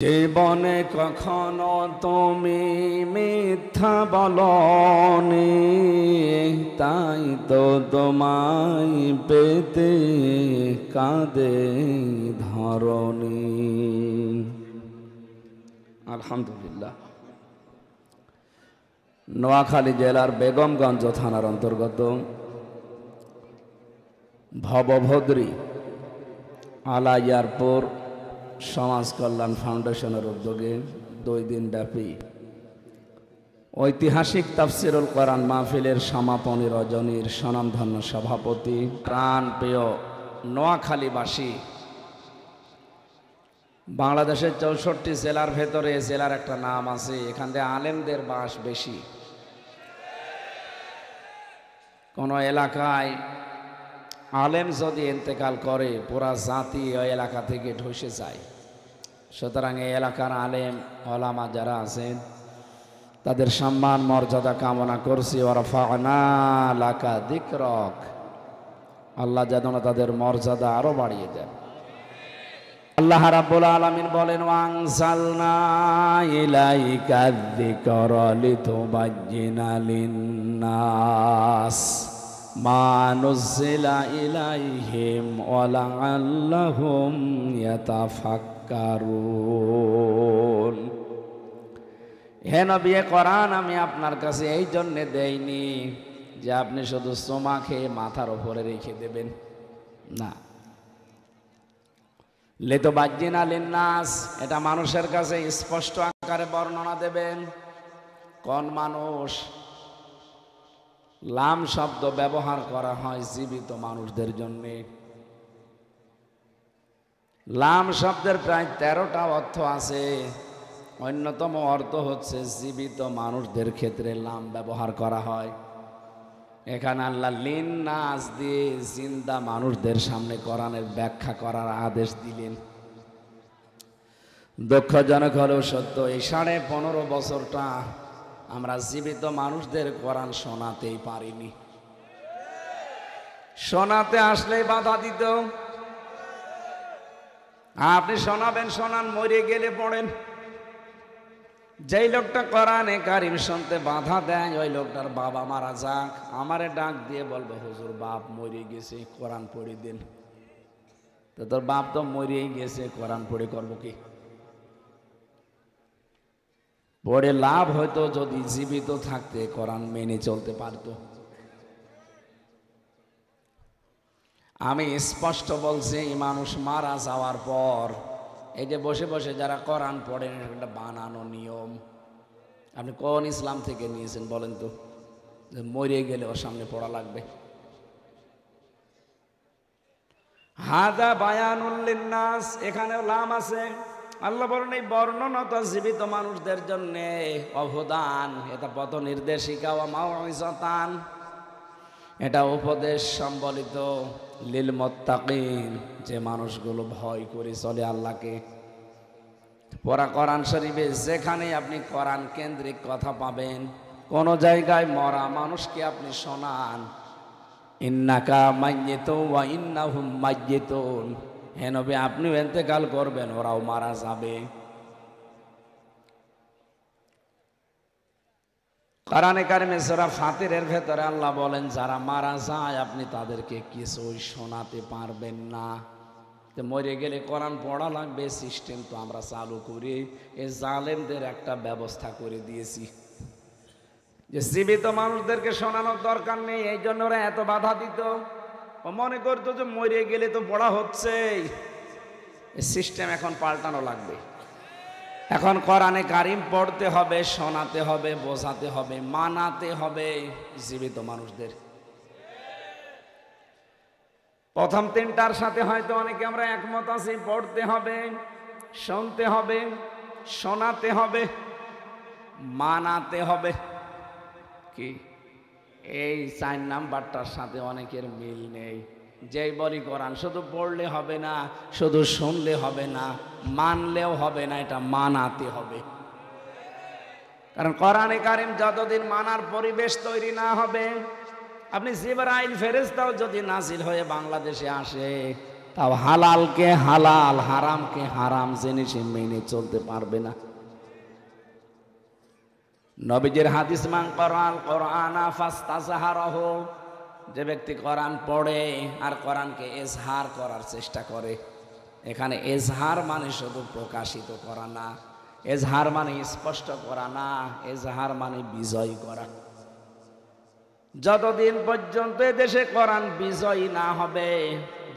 জীবনে কখনো তুমি মিথ্যা বলনি, তাই তো তোমায় পেতে কাঁদে ধরণী। আলহামদুলিল্লাহ। নোয়াখালী জেলার বেগমগঞ্জ থানার অন্তর্গত ভবভদ্রী আলাইয়ারপুর সমাজ কল্যাণ ফাউন্ডেশনের উদ্যোগে 2 দিন ব্যাপী ঐতিহাসিক তাফসিরুল কোরআন মাহফিলের সমাপনী রজনীর স্বনামধন্য সভাপতি প্রাণপ্রিয় নোয়াখালীবাসী, বাংলাদেশের 64 জেলার ভেতরে জেলার একটা নাম আছে, এখান থেকে আলেমদের বাস বেশি। কোনো এলাকায় আলেম যদি ইন্তেকাল করে পুরা জাতি ওই এলাকা থেকে ধসে যায়। সুতরাং এই এলাকার আলেম ওলামা যারা আছেন তাদের সম্মান মর্যাদা কামনা করছি। ওয়ারফা'না লাকা যিকরাক, আল্লাহ যেন তাদের মর্যাদা আরো বাড়িয়ে দেন। আল্লাহ রাব্বুল আলামিন বলেন, ওয়ানজালনা ইলাইকা যিকরা লিতুবায়্যিনা লিন-নাস মা নুযিলা ইলাইহিম ওয়া লাআল্লাহুম ইয়াতাফাক্কারুন। হে নবী, কোরআন আমি আপনার কাছে এই জন্যে দেইনি যে আপনি শুধু সোমা খেয়ে মাথার উপরে রেখে দেবেন, না। লিতুবায়্যিনা লিন-নাস, এটা মানুষের কাছে স্পষ্ট আকারে বর্ণনা দেবেন। কোন মানুষ? লাম শব্দ ব্যবহার করা হয় জীবিত মানুষদের জন্য। লাম শব্দের প্রায় 13টা অর্থ আছে। অন্যতম অর্থ হচ্ছে জীবিত মানুষদের ক্ষেত্রে লাম ব্যবহার করা হয়। এখানে আল্লাহ লিন-নাস দিয়ে জিন্দা মানুষদের সামনে কোরআনের ব্যাখ্যা করার আদেশ দিলেন। দুঃখজনক হলেও সত্য, এই 15.5 বছরটা আমরা জীবিত মানুষদের কোরআন শোনাতেই পারিনি। শোনাতে আসলেই বাধা দিত। আপনি শোনাবেন, শোনান, মরে গেলে পড়েন। যেই লোকটা কোরআনে কারিম শুনতে বাধা দেয় ওই লোকটার বাবা মারা যাক, আমারে ডাক দিয়ে বলবে, হুজুর বাপ মরে গেছে, কোরআন পড়ে দেন। তো তোর বাপ তো মরেই গেছে, কোরআন পড়ে করবো কি? পড়ে লাভ হয়তো যদি জীবিত থাকতে কোরআন মেনে চলতে পারত। আমি স্পষ্ট বলছি, মানুষ মারা যাওয়ার পর এই যে বসে বসে যারা কোরআন পড়েন, এটা বানানো নিয়ম। আপনি কোন ইসলাম থেকে নিয়েছেন বলেন তো, যে মরে গেলে ওর সামনে পড়া লাগবে? হাদা বায়ানুল লিন-নাস, এখানেও লাম আছে। আল্লাহ বলেন এই বর্ণনা তো জীবিত মানুষদের জন্য অবদান, এটা পথ নির্দেশিকা ওয়া মাউইজাতান, এটা উপদেশ সম্বলিত লিল মুত্তাকিন, যে মানুষগুলো ভয় করে চলে আল্লাহকে। পড়া কোরআন শরীফে যেখানে আপনি কোরআন কেন্দ্রিক কথা পাবেন, কোন জায়গায় মরা মানুষকে আপনি শোনান, ইন্নাকা মাইয়িতুন ওয়া ইন্নাহুম মাইয়িতুন, হে নবী আপনিও ইন্তেকাল করবেন, ওরাও মারা যাবে। কোরআনে কারিমে সূরা ফাতিরের ভেতরে আল্লাহ বলেন, যারা মারা যায় আপনি তাদেরকে কিছুই শোনাতে পারবেন না। তো মরে গেলে কোরআন পড়া লাগবে, সিস্টেম তো আমরা চালু করি। এই জালেমদের একটা ব্যবস্থা করে দিয়েছি যে জীবিত মানুষদেরকে শোনানোর দরকার নেই, এই জন্য ওরা এত বাধা দিত। ও মনে করতো যে মরে গেলে তো পড়া হচ্ছে। এই সিস্টেম এখন পাল্টানো লাগবে। এখন কোরআনে কারিম পড়তে হবে, শোনাতে হবে, বোঝাতে হবে, মানাতে হবে জীবিত মানুষদের। প্রথম 3টার সাথে হয়তো অনেকে আমরা একমত আছি, পড়তে হবে, শুনতে হবে, শোনাতে হবে, মানাতে হবে। কি এই 4 নাম্বারটার সাথে অনেকের মিল নেই। যেই বলি কোরআন শুধু পড়লে হবে না, শুধু শুনলে হবে না, মানলেও হবে না, এটা মানাতে হবে। কারণ কোরআনে কারিম যতদিন মানার পরিবেশ তৈরি না হবে, আপনি জিবরাইল ফেরেশতাও যদি নাজিল হয়ে বাংলাদেশে আসে, তাও হালালকে হালাল, হারামকে হারাম জেনে সে মেনে চলতে পারবে না। নবীজির হাদিস, মান ক্বরাল কোরআনা ফাস্তাযহারাহু, যে ব্যক্তি কোরআন পড়ে আর কোরআনকে এজহার করার চেষ্টা করে। এখানে এজহার মানে শুধু প্রকাশিত করা না, এজহার মানে স্পষ্ট করা না, এজহার মানে বিজয় করা। যতদিন পর্যন্ত দেশে কোরআন বিজয়ী না হবে,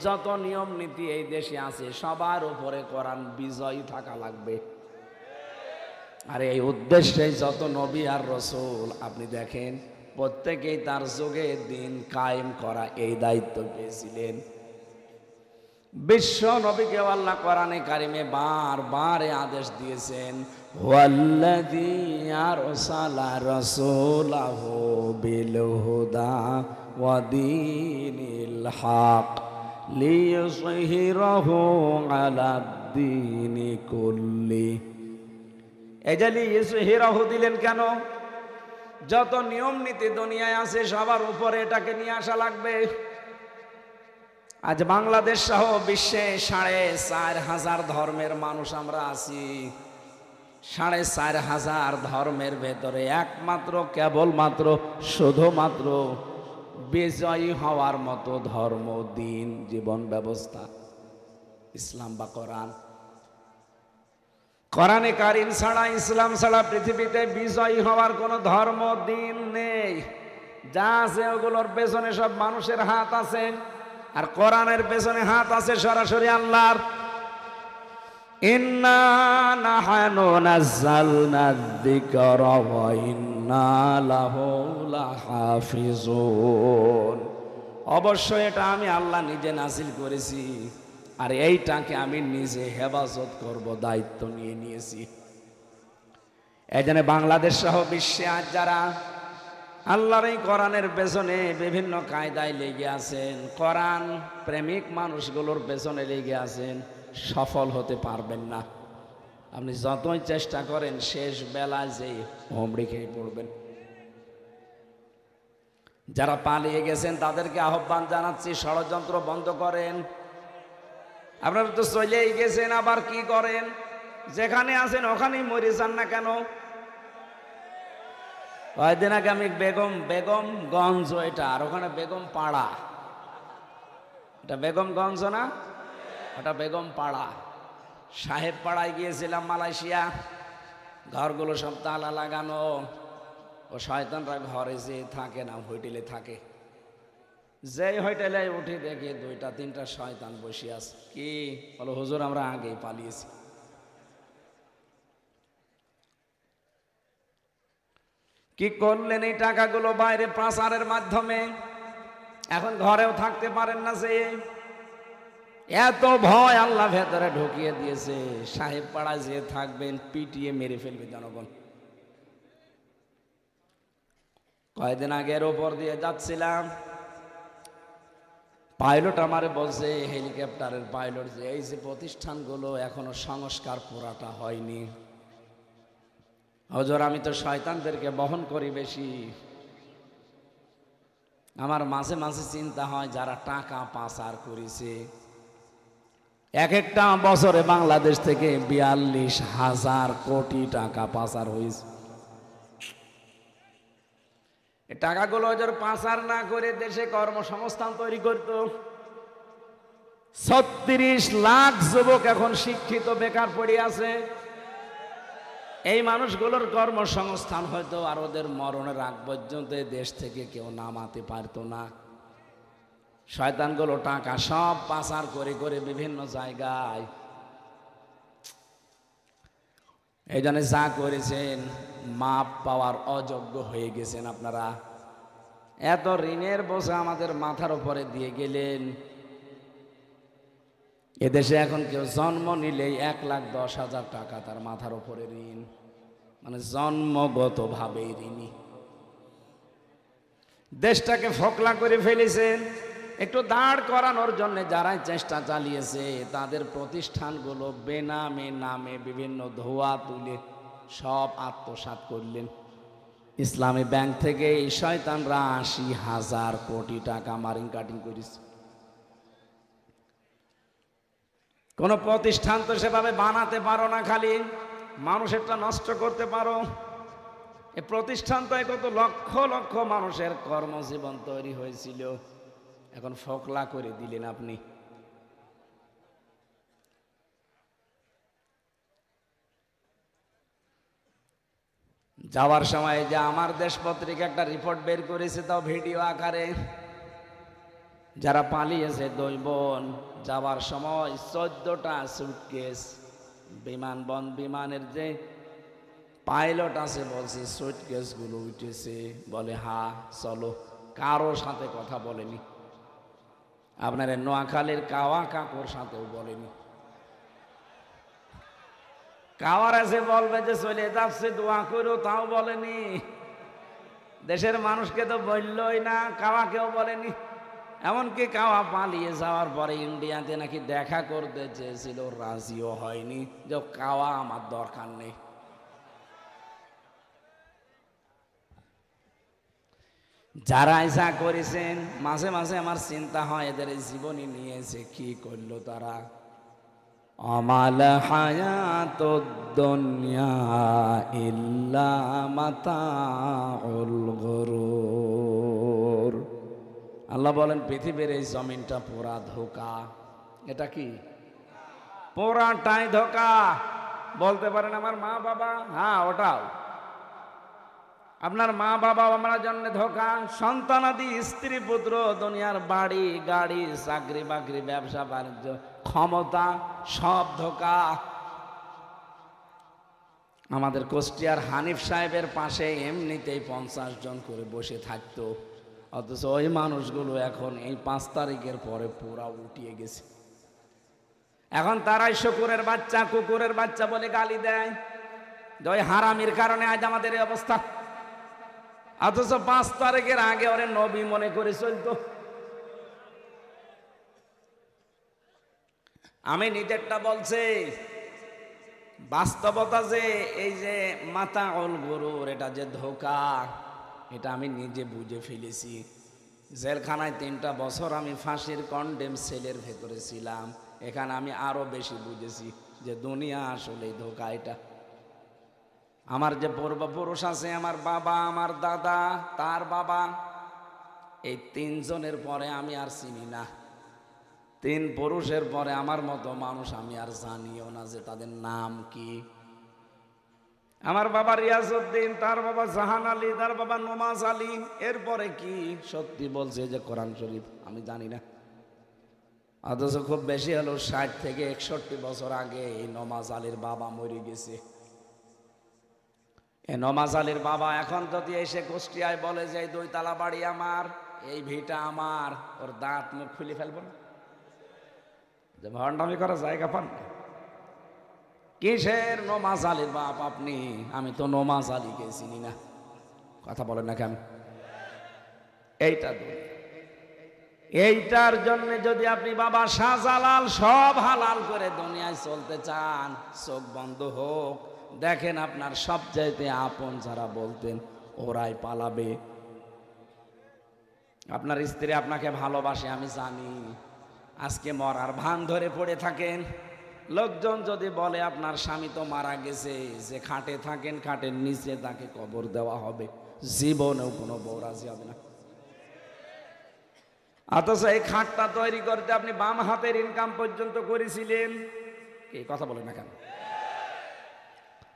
যত নিয়ম নীতি এই দেশে আছে সবার উপরে কোরআন বিজয়ী থাকা লাগবে। আর এই উদ্দেশ্যে যত নবী আর রসুল আপনি দেখেন, প্রত্যেকেই তার যুগে দিন কায়েম করা এই দায়িত্ব পেয়েছিলেন। বিশ্ব নবীকে আল্লাহ কোরআনে কারিমে বারবার আদেশ দিয়েছেন, ওয়াল্লাযী আরসালা রাসূলাহু বিল হুদা ওয়া দীনিল হক লিইয়ুযহিরাহু আলাদ দীনি কুল্লি। এই যে লিইয়ুযহিরাহু দিলেন কেন? যত নিয়ম নীতি দুনিয়ায় আছে সবার উপরে এটাকে নিয়ে আসা লাগবে। আজ বাংলাদেশ সহ বিশ্বে 4,500 ধর্মের মানুষ আমরা আছি। 4,500 ধর্মের ভেতরে একমাত্র কেবলমাত্র শুধুমাত্র বিজয়ী হওয়ার মতো ধর্ম, দিন, জীবন ব্যবস্থা ইসলাম বা কোরআন। কোরআনে কারিম ছাড়া, ইসলাম ছাড়া পৃথিবীতে বিজয়ী হওয়ার কোনো ধর্ম, দিন নেই। যা আছে ওগুলোর পেছনে সব মানুষের হাত আছে, আর কোরআনের পেছনে হাত আছে সরাসরি আল্লাহর। ইন্না নাহনু নাযালনা যিকরা ওয়া ইন্না লাহু লাহাফিজুন। অবশ্যই এটা আমি আল্লাহ নিজে নাযিল করেছি, আর এইটাকে আমি নিজে হেফাজত করব, দায়িত্ব নিয়ে নিয়েছি। এই জন্য বাংলাদেশ সহ বিশ্বে আজ যারা আল্লাহর এই কোরআনের পেছনে বিভিন্ন কায়দায় লেগে আছেন, কোরআন প্রেমিক মানুষগুলোর পেছনে লেগে আছেন, সফল হতে পারবেন না। আপনি যতই চেষ্টা করেন শেষ বেলায় যে হোমড়ি খেয়ে পড়বেন। যারা পালিয়ে গেছেন তাদেরকে আহ্বান জানাচ্ছি, ষড়যন্ত্র বন্ধ করেন। আপনারা তো চলেই গেছেন, আবার কি করেন? যেখানে আছেন ওখানেই মরে যান না কেন? কয়েকদিন আগে আমি বেগমগঞ্জ, এটা আর ওখানে বেগম পাড়া, এটা বেগমগঞ্জ না, ওটা বেগম পাড়া, সাহেব পাড়ায় গিয়েছিলাম মালয়েশিয়া। ঘরগুলো সব তালা লাগানো, ও শয়তানরা ঘরে যে থাকে না, হোটেলে থাকে। যেই হোটেলে উঠে দেখি 2-3টা শয়তান বসে আছে। কি বলো? হুজুর আমরা আগেই পালিয়েছি। কি করলেন? এই টাকাগুলো বাইরে পাচারের মাধ্যমে এখন ঘরেও থাকতে পারেন না। যে এত ভয় আল্লাহ ভেতরে ঢুকিয়ে দিয়েছে, সাহেব পাড়ায় যে থাকবেন পিটিয়ে মেরে ফেলবে জনগণ। কয়েকদিন আগের ওপর দিয়ে যাচ্ছিলাম, পাইলট আমারে বলছে, হেলিকপ্টারের পাইলট, যে এই যে প্রতিষ্ঠানগুলো এখনো সংস্কার পুরাটা হয়নি। হুজুর আমি তো শয়তানদেরকে বহন করি বেশি, আমার মাঝে মাঝে চিন্তা হয় যারা টাকা পাচার করেছে, এক একটা বছরে বাংলাদেশ থেকে 42,000 কোটি টাকা পাচার হয়েছে। এই টাকাগুলো যারা পাচার না করে দেশে কর্মসংস্থান তৈরি করত। 36 লাখ যুবক এখন শিক্ষিত বেকার পড়ে আছে। এই মানুষগুলোর কর্মসংস্থান হয়তো আর ওদের মরণের আগ পর্যন্ত দেশ থেকে কেউ নামাতে পারতো না। শয়তানগুলো টাকা সব পাচার করে করে বিভিন্ন জায়গায়। এই জন্য যা করেছেন মাপ পাওয়ার অযোগ্য হয়ে গেছেন আপনারা। এত ঋণের বোঝা আমাদের মাথার উপরে দিয়ে গেলেন। এদেশে এখন কেউ জন্ম নিলেই 1,10,000 টাকা তার মাথার উপরে ঋণ, মানে জন্মগতভাবেই ঋণী। দেশটাকে ফোকলা করে ফেলেছেন। একটু দাঁড় করানোর জন্য যারাই চেষ্টা চালিয়েছে তাদের প্রতিষ্ঠানগুলো বেনামে নামে বিভিন্ন ধোয়া তুলে সব আত্মসাৎ করলেন। ইসলামী ব্যাংক থেকে এই শয়তানরা 80,000 কোটি টাকা মারিং কাটিং করেছে। কোনো প্রতিষ্ঠান তো সেভাবে বানাতে পারো না, খালি মানুষেরটা নষ্ট করতে পারো। এই প্রতিষ্ঠান তো কত লক্ষ লক্ষ মানুষের কর্মজীবন তৈরি হয়েছিল, এখন ফোকলা করে দিলেন আপনি। যাওয়ার সময় যে আমার দেশ পত্রিকা একটা রিপোর্ট বের করেছে, তাও ভিডিও আকারে, যারা পালিয়েছে দুই বোন, যাওয়ার সময় 14টা সুটকেস, বিমানের যে পাইলট আছে বলছে সুটকেস গুলো উঠেছে, বলে হা চলো, কারো সাথে কথা বলেনি। আপনার নোয়াখালীর কাওয়া কাকুর সাথেও বলেনি। কাওয়ার আছে বলবে যে চলে যাচ্ছে দোয়া করো, তাও বলেনি। দেশের মানুষকে তো বললই না, কাওয়াকেও বলেনি। এমনকি কাওয়া পালিয়ে যাওয়ার পরে ইন্ডিয়াতে নাকি দেখা করতে চেয়েছিল, রাজিও হয়নি, যে কাওয়া আমার দরকার নেই। যারা যা করেছেন, মাঝে মাঝে আমার চিন্তা হয় এদের জীবনী নিয়েছে কি করলো তারা। আমাল হায়াতুদ দুনিয়া ইল্লা মাতাউল গুরুর। আল্লাহ বলেন পৃথিবীর এই জমিনটা পুরা ধোঁকা। এটা কি? পুরাটাই ধোঁকা। বলতে পারেন আমার মা বাবা, হ্যাঁ ওটাও। আপনার মা বাবা আমার জন্য ধোঁকা, সন্তানাদি, স্ত্রী পুত্র, দুনিয়ার বাড়ি গাড়ি, চাকরি বাকরি, ব্যবসা বাণিজ্য, ক্ষমতা, সব ধোঁকা। আমাদের কুষ্টিয়ার হানিফ সাহেবের পাশে এমনিতেই 50 জন করে বসে থাকতো, অথচ ওই মানুষগুলো এখন এই 5 তারিখের পরে পুরা উঠিয়ে গেছে। এখন তারাই শুকুরের বাচ্চা, কুকুরের বাচ্চা বলে গালি দেয়। ওই হারামির কারণে আজ আমাদের এই অবস্থা। অথচ 5 তারিখের আগে ওরে নবী মনে করে চলতো। আমি নিজেরটা বলছি, বাস্তবতা যে এই যে মাতাউল গুরুর, এটা যে ধোঁকা, এটা আমি নিজে বুঝে ফেলেছি। জেলখানায় 3টা বছর আমি ফাঁসির কন্ডেম সেলের ভেতরে ছিলাম, এখানে আমি আরো বেশি বুঝেছি যে দুনিয়া আসলে ধোঁকা। এটা আমার যে পূর্বপুরুষ আছে, আমার বাবা, আমার দাদা, তার বাবা, এই 3 জনের পরে আমি আর চিনি না। 3 পুরুষের পরে আমার মতো মানুষ আমি আর জানিও না যে তাদের নাম কি। আমার বাবা রিয়াজউদ্দিন, তার বাবা জাহান আলী, তার বাবা নমাজ আলী, এরপরে কি সত্যি বলছে যে কোরআন শরীফ আমি জানি না। অথচ খুব বেশি হলো 60 থেকে 61 বছর আগে এই নমাজ আলীর বাবা মরে গেছে। এই নমাজ আলীর বাবা এখন যদি এসে কুষ্টিয়ায় বলে যে 2 তালা বাড়ি আমার, এই ভিটা আমার, ওর দাঁত মুখ খুলে ফেলবো না, যে ভণ্ডামি করার জায়গা পান। কিসের নমাজ আলীর বাপ আপনি? আমি তো নমাজ আলীকে চিনি না। কথা বলেন না কেন? এইটা এইটার জন্য যদি আপনি বাবা শাহজালাল সব হালাল করে দুনিয়ায় চলতে চান, চোখ বন্ধ হোক, দেখেন আপনার সবচাইতে আপন যারা বলতেন ওরাই পালাবে। আপনার স্ত্রী আপনাকে ভালোবাসে আমি জানি, আজকে মরার ভান ধরে পড়ে থাকেন। লোকজন যদি বলে আপনার স্বামী তো মারা গেছে, যে খাটে থাকেন খাটের নিচে তাকে কবর দেওয়া হবে, জীবনেও কোনো বউ রাজি হবে না। অথচ এই খাটটা তৈরি করতে আপনি বাম হাতের ইনকাম পর্যন্ত করেছিলেন। এই কথা বলেন না কেন?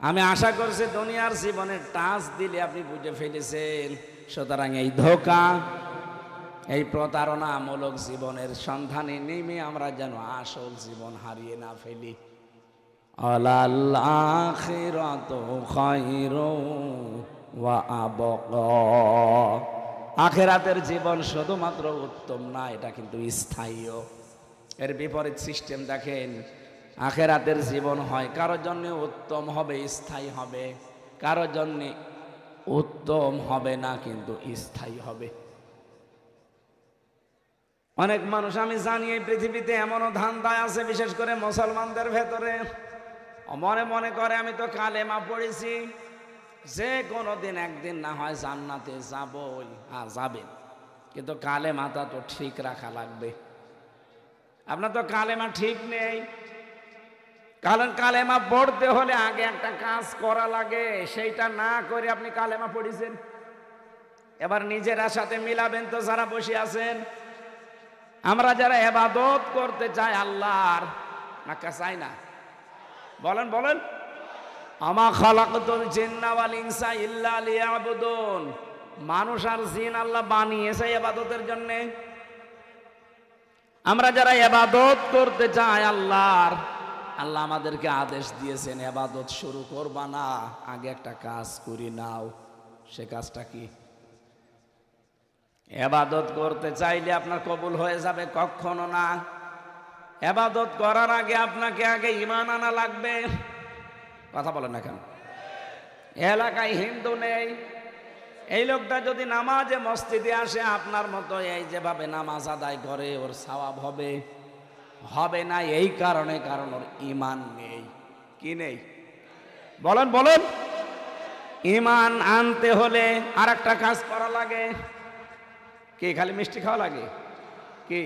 আমি আশা করছি দুনিয়ার জীবনের টাচ দিলে আপনি বুঝে ফেলেছেন। সুতরাং এই ধোঁকা, এই প্রতারণামূলক জীবনের সন্ধানে নেমে আমরা যেন আসল জীবন হারিয়ে না ফেলি। আলাল আখিরাতু খায়রু ওয়া আবকা। আখিরাতের জীবন শুধুমাত্র উত্তম না, এটা কিন্তু স্থায়ীও। এর বিপরীত সিস্টেম দেখেন, আখিরাতের জীবন হয় কারোর জন্য উত্তম হবে, স্থায়ী হবে, কারোর জন্য উত্তম হবে না কিন্তু স্থায়ী হবে। অনেক মানুষ আমি জানি এই পৃথিবীতে এমনও ধান্দায় আছে, বিশেষ করে মুসলমানদের ভেতরে, মনে মনে করে আমি তো কালেমা পড়েছি, যে কোনো দিন একদিন না হয় জান্নাতে যাবই। হ্যাঁ যাবেন, কিন্তু কালেমাটা তো ঠিক রাখা লাগবে। আপনার তো কালেমা ঠিক নেই, কারণ কালেমা পড়তে হলে আগে একটা কাজ করা লাগে, সেইটা না করে আপনি কালেমা পড়েছেন। এবার নিজেরা সাথে মিলাবেন তো যারা বসে আছেন। আমরা যারা ইবাদত করতে চাই আল্লাহর, না চাই না? বলেন বলেন। আমা খালাকতুল জিন্না ওয়াল ইনসা ইল্লা লিয়াবুদুন। মানুষ আর জিন আল্লাহ বানিয়েছে ইবাদতের জন্য। আমরা যারা ইবাদত করতে চাই আল্লাহর, আল্লাহ আমাদেরকে আদেশ দিয়েছেন ইবাদত শুরু করবা না, আগে একটা কাজ করি নাও। সে কাজটা কি? ইবাদত করতে চাইলে আপনার কবুল হয়ে যাবে? কখনো না। ইবাদত করার আগে আপনাকে আগে ঈমান আনা লাগবে। কথা বলেন না কেন? এলাকায় হিন্দু নেই, এই লোকটা যদি নামাজে মসজিদে আসে আপনার মতো এই যেভাবে নামাজ আদায় করে ওর সওয়াব হবে? হবে না। এই কারণে, কারণ ওর ঈমান নেই। কি নেই? বলেন বলেন। ঈমান আনতে হলে আর একটা কাজ করা লাগে। কি খালি মিষ্টি খাওয়া লাগে? কি?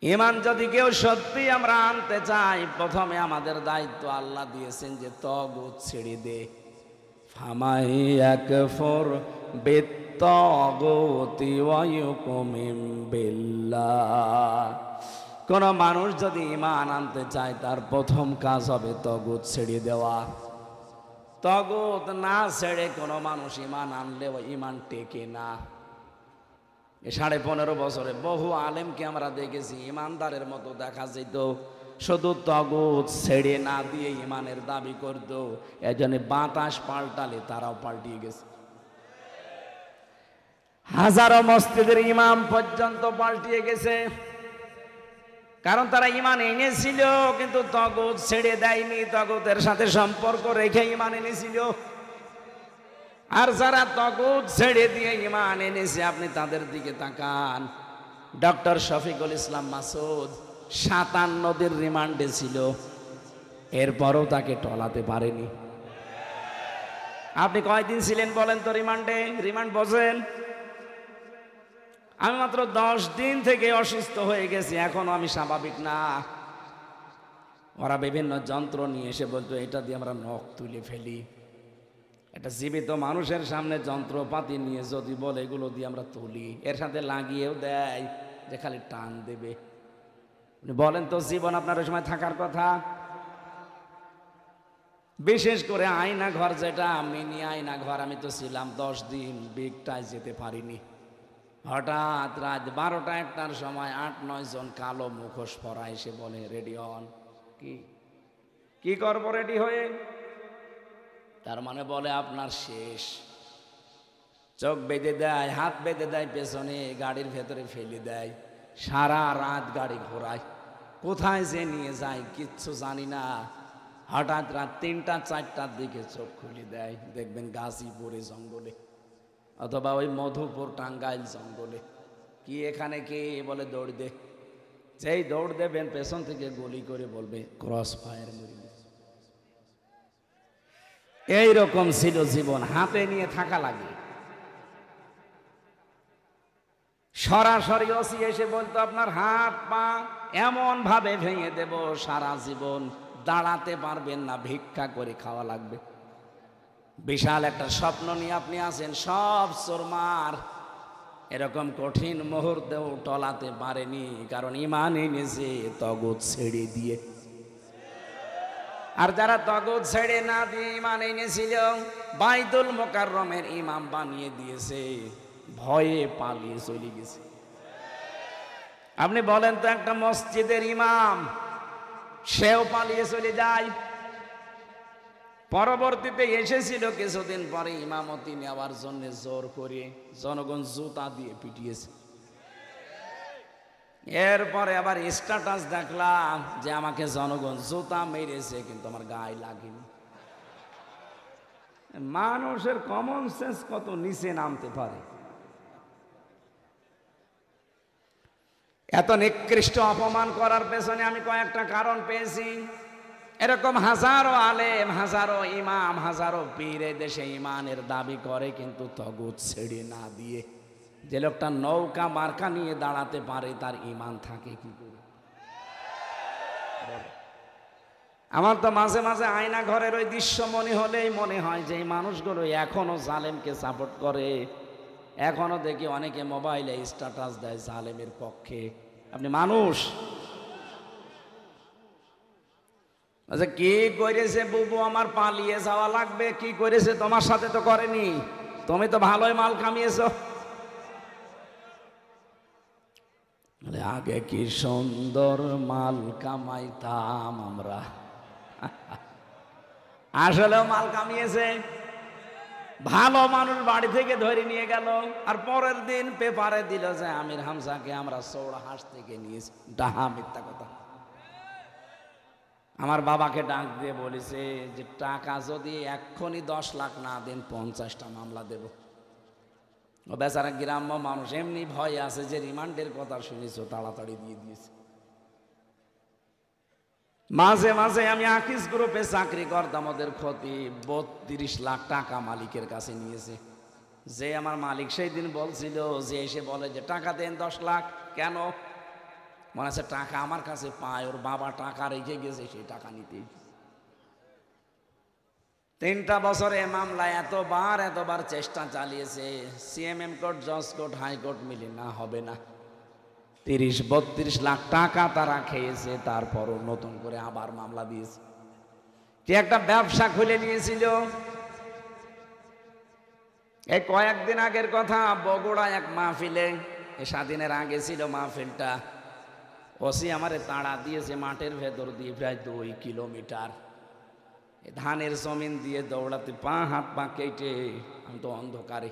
ঈমান যদি কেউ সত্যি আমরা আনতে চাই, প্রথমে আমাদের দায়িত্ব আল্লাহ দিয়েছেন যে তাগুত ছেড়ে দে। ফামাই ইয়াকফুর বিত্তাগুতি ওয়া ইউমিন বিল্লাহ। কোন মানুষ যদি ঈমান আনতে চায় তার প্রথম কাজ হবে তাগুত ছেড়ে দেওয়া। তাগুত না ছেড়ে কোনো মানুষ ঈমান আনলেও ঈমান টেকে না। 15.5 বছরে বহু আলেমকে আমরা দেখেছি ইমানদারের মতো দেখা যেত, শুধু তাগুত ছেড়ে না দিয়ে ঈমানের দাবি করত। এজন্য বাতাস পাল্টালে তারাও পাল্টিয়ে গেছে। হাজারো মসজিদের ইমাম পর্যন্ত পাল্টিয়ে গেছে, কারণ তারা ঈমান এনেছিল কিন্তু তাগুত ছেড়ে দেয়নি, তাগুতের সাথে সম্পর্ক রেখে ঈমান এনেছিল। আর যারা তাগুত ছেড়ে দিয়ে ঈমান এনেছে আপনি তাদের দিকে তাকান। ডক্টর শফিকুল ইসলাম মাসুদ 57 দিন রিমান্ডে ছিল, এরপরও তাকে টলাতে পারেনি। আপনি কয়দিন ছিলেন বলেন তো রিমান্ডে? রিমান্ড বোঝেন? আমি মাত্র 10 দিন থেকে অসুস্থ হয়ে গেছি, এখনো আমি স্বাভাবিক না। ওরা বিভিন্ন যন্ত্র নিয়ে এসে বলতো এটা দিয়ে আমরা নখ তুলে ফেলি। একটা জীবিত মানুষের সামনে যন্ত্রপাতি নিয়ে যদি বলে এগুলো দিয়ে আমরা তুলি, এর সাথে লাগিয়েও দেয় যে খালি টান দেবে। বলেন তো জীবন আপনার ওই সময় থাকার কথা? বিশেষ করে আয়না ঘর, যেটা মিনি আয়না ঘর, আমি তো ছিলাম 10 দিন, বিগটায় যেতে পারিনি। হঠাৎ রাত 12টা-1টার সময় 8-9 জন কালো মুখোশ পরা এসে বলে রেডি হন। কি করবো রেডি হয়ে? তার মানে বলে আপনার শেষ। চোখ বেঁধে দেয়, হাত বেঁধে দেয় পেছনে, গাড়ির ভেতরে ফেলে দেয়, সারা রাত গাড়ি ঘোরায়, কোথায় যে নিয়ে যায় কিচ্ছু জানি না। হঠাৎ রাত 3টা-4টার দিকে চোখ খুলে দেয়, দেখবেন গাজীপুরে জঙ্গলে অথবা ওই মধুপুর টাঙ্গাইল জঙ্গলে। কি এখানে কে বলে দৌড় দে, যেই দৌড় দেবেন পেছন থেকে গুলি করে বলবে ক্রস ফায়ার মরি। এইরকম ছিল জীবন, হাতে নিয়ে থাকা লাগে। সরাসরি ওসি এসে বলতো আপনার হাত পা এমন ভাবে ভেঙে দেব সারা জীবন দাঁড়াতে পারবেন না, ভিক্ষা করে খাওয়া লাগবে। বিশাল একটা স্বপ্ন নিয়ে আপনি আছেন, সব চোরমার। এরকম কঠিন মুহূর্তেও টলাতে পারেনি, কারণ ঈমান এনেছে তাগুত ছেড়ে দিয়ে। আর যারা তাগুত ছেড়ে না দিয়ে ঈমান এনেছিল, বাইতুল মুকাররমের ইমাম বানিয়ে দিয়েছে, ভয়ে পালিয়ে চলে গেছে। আপনি বলেন তো একটা মসজিদের ইমাম, সেও পালিয়ে চলে যায়। পরবর্তীতে এসেছিল কিছুদিন পরে ইমামতি নেওয়ার জন্য, জোর করে জনগণ জুতা দিয়ে পিটিয়েছে। এরপরে আবার স্ট্যাটাস দেখলাম যে আমাকে জনগণ জুতা মেরেছে কিন্তু আমার গায়ে লাগেনি। মানুষের কমন সেন্স কত নিচে নামতে পারে। এত নিকৃষ্ট অপমান করার পেছনে আমি কয়েকটা কারণ পেয়েছি। এরকম হাজারো আলেম, হাজারো ইমাম, হাজারো পীর এই দেশে ইমানের দাবি করে কিন্তু তাগুত ছেড়ে না দিয়ে। যে লোকটা নৌকা মার্কা নিয়ে দাঁড়াতে পারে তার ইমান থাকে কি করে? আমার তো মাঝে মাঝে আয়না ঘরের ওই দৃশ্য মনে হলেই মনে হয় যে এই মানুষগুলো এখনো জালেমকে সাপোর্ট করে। এখনো দেখি অনেকে মোবাইলে স্ট্যাটাস দেয় জালেমের পক্ষে। আপনি মানুষ? আচ্ছা, কি করেছে বুবু আমার পালিয়ে যাওয়া লাগবে? কি করেছে? তোমার সাথে তো করেনি, তুমি তো ভালোই মাল কামিয়েছো। আগে কি সুন্দর মাল কামাইতাম আমরা। আসলেও মাল কামিয়েছে। ভালো মানুষ বাড়ি থেকে ধরে নিয়ে গেল, আর পরের দিন পেপারে দিল যে আমির হামজাকে আমরা চৌড়াহাট থেকে নিয়েছি। ডাহা মিথ্যা কথা। আমার বাবাকে ডাক দিয়ে বলেছে যে টাকা যদি এক্ষুনি 10 লাখ না দেন 50টা মামলা দেব। ও বেচারা গ্রাম্য মানুষ, এমনি ভয় আছে যে রিমান্ডের কথা শুনেছ, তাড়াতাড়ি দিয়ে দিয়েছে। মাঝে মাঝে আমি আকিস গ্রুপে চাকরি করতাম, ওদের ক্ষতি 32 লাখ টাকা মালিকের কাছে নিয়েছে। যে আমার মালিক সেই দিন বলছিল, যে এসে বলে যে টাকা দেন 10 লাখ। কেন? মনে আছে টাকা আমার কাছে পায়, ওর বাবা টাকা রেখে গেছে, সেই টাকা নিতেই। 3টা বছরে মামলা এতবার চেষ্টা চালিয়েছে, সিএমএম কোর্ট, জজ কোর্ট, হাইকোর্ট মিলে না, হবে না। 30-32 লাখ টাকা তারা খেয়েছে, তারপরও নতুন করে আবার মামলা দিয়েছে। যে একটা ব্যবসা খুলে নিয়েছিল। এই কয়েকদিন আগের কথা, বগুড়া এক মাহফিলে, স্বাধীনের আগে ছিল মাহফিলটা, ওসি আমারে তাড়া দিয়েছে মাঠের ভেতর দিয়ে প্রায় 2 কিলোমিটার। ধানের জমিন দিয়ে দৌড়াতে হাত পা কেটে, আমি তো অন্ধকারে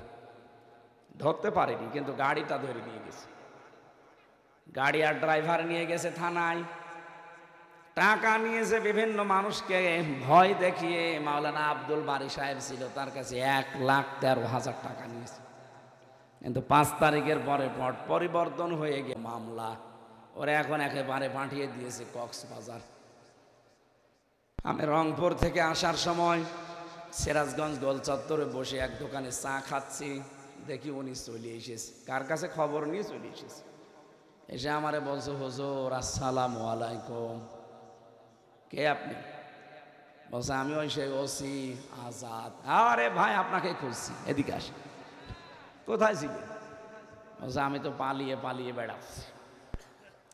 ধরতে পারিনি, কিন্তু গাড়িটা ধরে নিয়ে গেছে। গাড়ি আর ড্রাইভার নিয়ে গেছে থানায়। টাকা নিয়েছে বিভিন্ন মানুষকে ভয় দেখিয়ে। মাওলানা আব্দুল বারী সাহেব ছিল, তার কাছে 1,13,000 টাকা নিয়েছে। কিন্তু 5 তারিখের পরে পট পরিবর্তন হয়ে গিয়ে মামলা ওরা এখন একেবারে পাঠিয়ে দিয়েছে কক্সবাজার। আমি রংপুর থেকে আসার সময় সিরাজগঞ্জ গোল চত্বরে বসে এক দোকানে চা খাচ্ছি, দেখি উনি চলে এসেছে। কার কাছে খবর নিয়ে চলে এসেছে। এসে আমারে বলছে, হুজুর আসসালামু আলাইকুম। কে আপনি? বলছে আমি ওই সেই ওসি আজাদ। আরে ভাই, আপনাকে খুঁজছি, এদিকে আসে। কোথায় ছিলেন? বলছে আমি তো পালিয়ে বেড়াচ্ছি।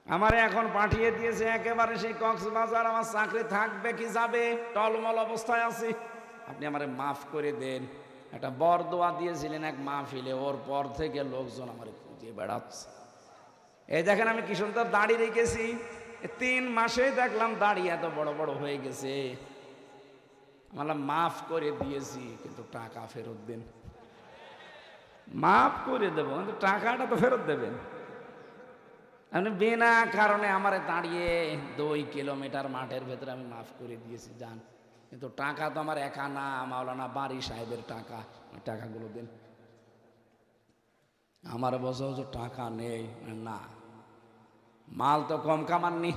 আমারে এখন পাঠিয়ে দিয়েছে একেবারে সেই কক্সবাজার। আমার চাকরি থাকবে কি যাবে, টলমল অবস্থায় আছি। আপনি আমারে মাফ করে দেন। একটা বরদোয়া দিয়েছিলেন এক মাহফিলে, ওর পর থেকে লোকজন আমারে খুঁজে বেড়াচ্ছে। এই দেখেন আমি কি সুন্দর দাড়ি রেখেছি, 3 মাসেই দেখলাম দাড়ি এত বড় বড় হয়ে গেছে। আমরা মাফ করে দিয়েছি, কিন্তু টাকা ফেরত দেন। মাফ করে দেবো, কিন্তু টাকাটা তো ফেরত দেবেন। আপনি বিনা কারণে আমারে দাঁড়িয়ে 2 কিলোমিটার মাঠের ভেতরে আমি মাফ করে দিয়েছি, যান। কিন্তু টাকা তো আমার একা না, মাওলানা বারী সাহেবের টাকা, টাকাগুলো দেন। আমার বছর টাকা নেই না, মাল তো কম কামাননি,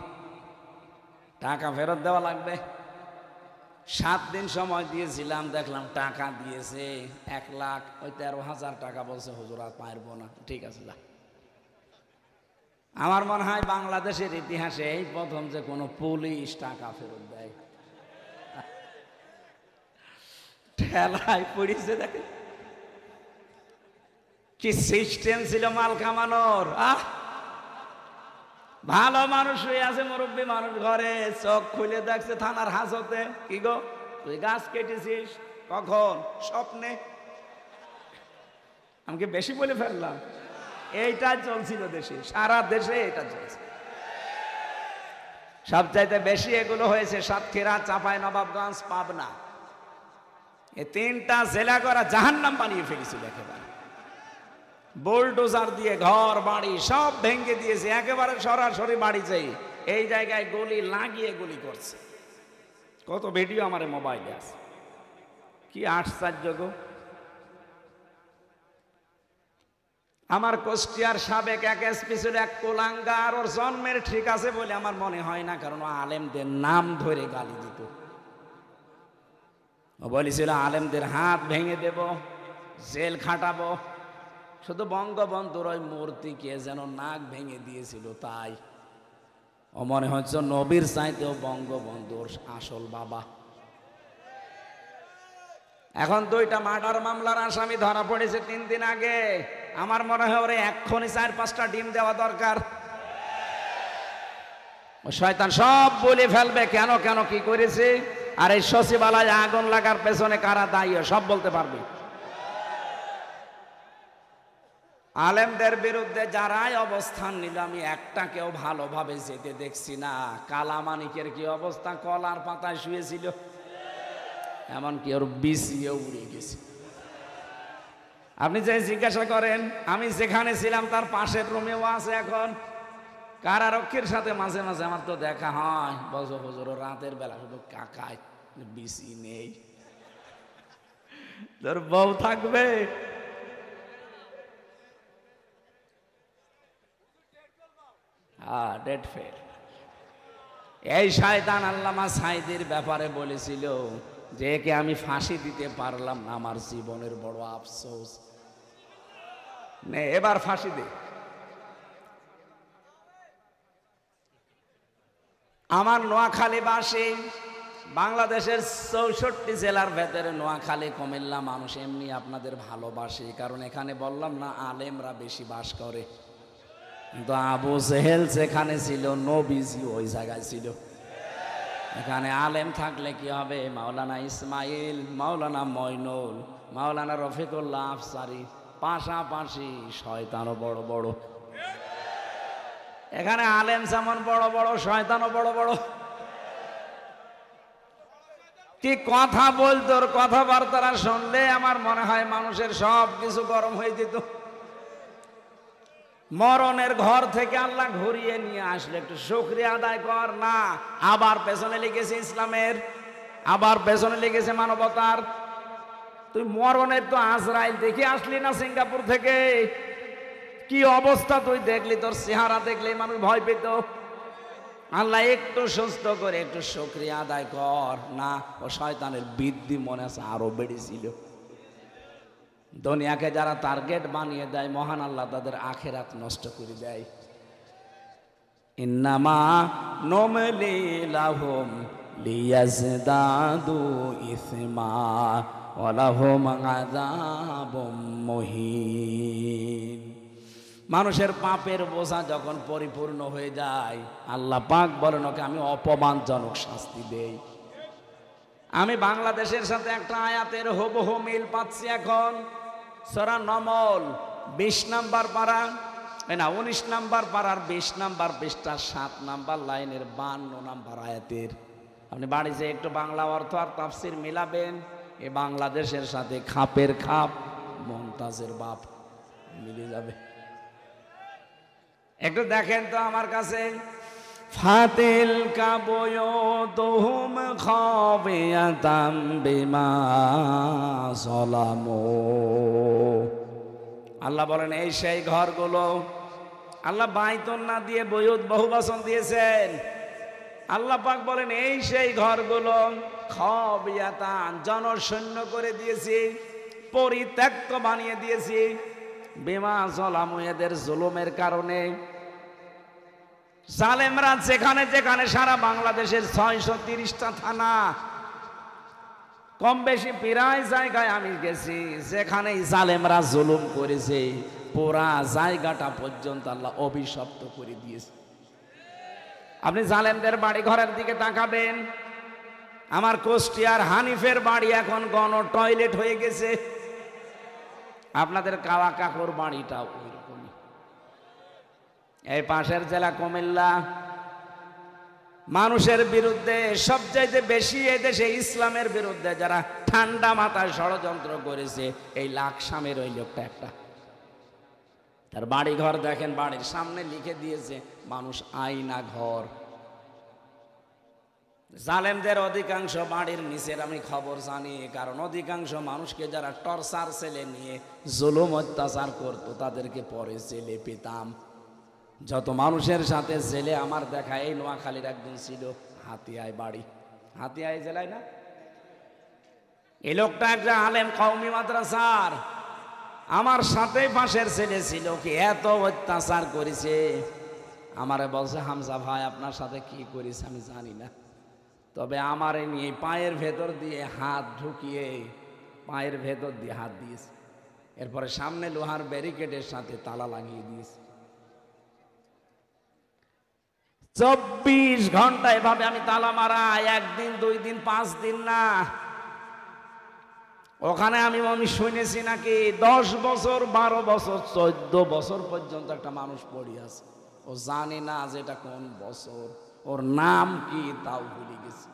টাকা ফেরত দেওয়া লাগবে। 7 দিন সময় দিয়েছিলাম, দেখলাম টাকা দিয়েছে 1,13,000 টাকা। বলছে হুজুর আর পারবো না। ঠিক আছে, যা। আমার মনে হয় বাংলাদেশের ইতিহাসে এই প্রথম যে কোনো পুলিশ টাকা ফেরত দেয়। ঠেলায় পড়িছে, দেখেন কি সিস্টেম ছিল মাল কামানোর। ভালো মানুষ হয়ে আছে, মুরব্বী মানুষ ঘরে, চোখ খুলে দেখছে থানার হাজতে। কি গো, তুই গাছ কেটেছিস? কখন? স্বপ্নে। আমাকে বেশি বলে ফেললাম। এইটা চলছিল দেশে, সারা দেশে এটা চলছে। সবচাইতে বেশি এগুলো হয়েছে সাতক্ষীরা, চাঁপাইনবাবগঞ্জ, পাবনা। এই 3টা জেলা করা জাহান্নাম বানিয়ে ফেলেছিল একেবারে। বুলডোজার দিয়ে ঘর বাড়ি সব ভেঙে দিয়েছে, একেবারে সরাসরি বাড়ি চাই। এই জায়গায় গলি লাগিয়ে গুলি করছে। কত ভিডিও আমার মোবাইলে আছে। কি আশ্চর্য গো। আমার কুষ্টিয়ার সাবেক এক এসপি ছিল এক কুলাঙ্গার, ওর জন্মের ঠিক আছে বলে আমার মনে হয় না, কারণ ও আলেমদের নাম ধরে গালি দিত। ও বলেছিল আলেমদের হাত ভেঙে দেব, জেল খাটাবো। শুধু বঙ্গবন্ধুর ওই মূর্তিকে যেন নাক ভেঙে দিয়েছিল তাই। ও মনে হচ্ছে নবীর চাইতেও বঙ্গবন্ধুর আসল বাবা। এখন 2টা মার্ডার মামলার আসামি ধরা পড়েছে 3 দিন আগে। আমার মনে হয় ওরে এক্ষুনি 4-5টা ডিম দেওয়া দরকার। শয়তান সব বলে ফেলবে কেন কেন কি করেছে, আর এই সচিবালয়ে আগুন লাগার পেছনে কারা দায়ী সব বলতে পারবে। আলেমদের বিরুদ্ধে যারাই অবস্থান নিল আমি একটাকেও ভালোভাবে যেতে দেখছি না। কালামানিকের কি অবস্থা, কলার পাতায় শুয়েছিল, এমনকি ওর বিসিও উড়ে গেছে। আপনি যে জিজ্ঞাসা করেন, আমি যেখানে ছিলাম তার পাশের রুমেও আছে। এখন কারারক্ষীর সাথে মাঝে মাঝে আমার তো দেখা হয়, বছর বছর রাতের বেলা শুধু কাকায়, বিসি নেই। তোর বউ থাকবে, ডেট ফেল। এই শয়তান আল্লামা সাঈদীর ব্যাপারে বলেছিল যে একে আমি ফাঁসি দিতে পারলাম না, আমার জীবনের বড় আফসোস। নে এবার ফাঁসি দে। আমার নোয়াখালীবাসী, বাংলাদেশের 64 জেলার ভেতরে নোয়াখালী কুমিল্লা মানুষ এমনি আপনাদের ভালোবাসে, কারণ এখানে বললাম না আলেমরা বেশি বাস করে। কিন্তু আবু জেহেল যেখানে ছিল নবীজি ওই জায়গায় ছিল। এখানে আলেম থাকলে কি হবে, মাওলানা ইসমাইল, মাওলানা মইনুল, মাওলানা রফিকুল্লাহ আফসারি, পাশাপাশি শয়তানও বড় বড়। এখানে আলেম যেমন বড় বড়, শয়তানও বড় বড়। কি কথা বলতো, কথাবার্তা শুনলে আমার মনে হয় মানুষের সব কিছু গরম হয়ে যেত। মরণের ঘর থেকে আল্লাহ ঘুরিয়ে নিয়ে আসলে একটু শুকরিয়া আদায় কর না। আবার পেছনে লিখেছে ইসলামের, আবার পেছনে লিখেছে মানবতার। তুই মরণের তো আজরাইল দেখে আসলি না সিঙ্গাপুর থেকে? কি অবস্থা তুই দেখলি, তোর চেহারা দেখলে মানুষ ভয় পেত। আল্লাহ একটু সুস্থ করে একটু শুকরিয়া আদায় কর না। ও শয়তানের বৃদ্ধি মনে আছে আরো বেড়েছিল। দুনিয়াকে যারা টার্গেট বানিয়ে দেয়, মহান আল্লাহ তাদের আখিরাত নষ্ট করে দেয়। ইন্নামা নুমলি লাহুম লিয়াজদাদু ইসমা ওয়া লাহুম আযাবুম মুহিন। মানুষের পাপের বোঝা যখন পরিপূর্ণ হয়ে যায়, আল্লাহ পাক বলেন ওকে আমি অপমানজনক শাস্তি দেই। আমি বাংলাদেশের সাথে একটা আয়াতের হুবহু মিল পাচ্ছি এখন। সূরা নমল 20 নাম্বার পারা, না 19 নাম্বার পারার 20 নাম্বার পৃষ্ঠা 7 নাম্বার লাইনের 52 নাম্বার আয়াতের। আপনি বাড়ি যেয়ে একটু বাংলা অর্থ আর তাফসির মিলাবেন, এ বাংলাদেশের সাথে খাপের খাপ, মমতাজের বাপ মিলে যাবে। একটু দেখেন তো আমার কাছে। ফাতিল কাবয়ুতুহুম খাবিয়াতাম বিমা যালামু। আল্লাহ বলেন এই সেই ঘরগুলো, আল্লাহ বাইতুন না দিয়ে বয়ুত বহুবচন দিয়েছেন। আল্লাহ পাক বলেন এই সেই ঘরগুলো খাবিয়াতান, জনশূন্য করে দিয়েছি, পরিত্যক্ত বানিয়ে দিয়েছি, বিমা যালামু, এদের জুলুমের কারণে। জালেমরা যেখানে যেখানে, সারা বাংলাদেশের 630টা থানা, কম বেশি প্রায় জায়গায় আমি গেছি, যেখানেই জালেমরা জুলুম করেছে পুরা জায়গাটা পর্যন্ত আল্লাহ অভিশপ্ত করে দিয়েছে। আপনি জালেমদের বাড়ি ঘরের দিকে তাকাবেন, আমার কুষ্টিয়ার হানিফের বাড়ি এখন গণ টয়লেট হয়ে গেছে। আপনাদের কাওয়া কাকুর বাড়িটা ওইরকমই। এই পাশের জেলা কুমিল্লা, মানুষের বিরুদ্ধে সবচাইতে বেশি এদেশে ইসলামের বিরুদ্ধে যারা ঠান্ডা মাথায় ষড়যন্ত্র করেছে, এই লাকসামের ওই লোকটা একটা। তার বাড়ি ঘর দেখেন, বাড়ির সামনে লিখে দিয়েছে মানুষ আয়না ঘর। জালেমদের অধিকাংশ বাড়ির নিচের আমি খবর জানি, কারণ অধিকাংশ মানুষকে যারা টর্চার সেলে নিয়ে জুলুম অত্যাচার করতো তাদেরকে পরে জেলে পেতাম। যত মানুষের সাথে জেলে আমার দেখা, এই নোয়াখালীর একজন ছিল, হাতিয়ায় বাড়ি, হাতিয়ায় জেলায় না, এই লোকটা একটা আলেম কওমি মাদ্রাসার, আমার সাথে পাশের ছেলে ছিল, কি এত অত্যাচার করেছে। আমারে বলছে, হামজা ভাই আপনার সাথে কি করেছে আমি জানি না, তবে আমারে নিয়ে পায়ের ভেতর দিয়ে হাত ঢুকিয়ে পায়ের ভেতর দিয়ে হাত দিয়েছে, এরপরে সামনে লোহার ব্যারিকেডের সাথে তালা লাগিয়ে দিয়েছে। 24 ঘন্টা এভাবে আমি তালা মারা, 1 দিন 2 দিন 5 দিন না। ওখানে আমি শুনেছি নাকি 10 বছর 12 বছর 14 বছর পর্যন্ত একটা মানুষ পড়ে আছে, ও জানে না যে এটা কোন বছর, ওর নাম কি তাও ভুলে গেছে।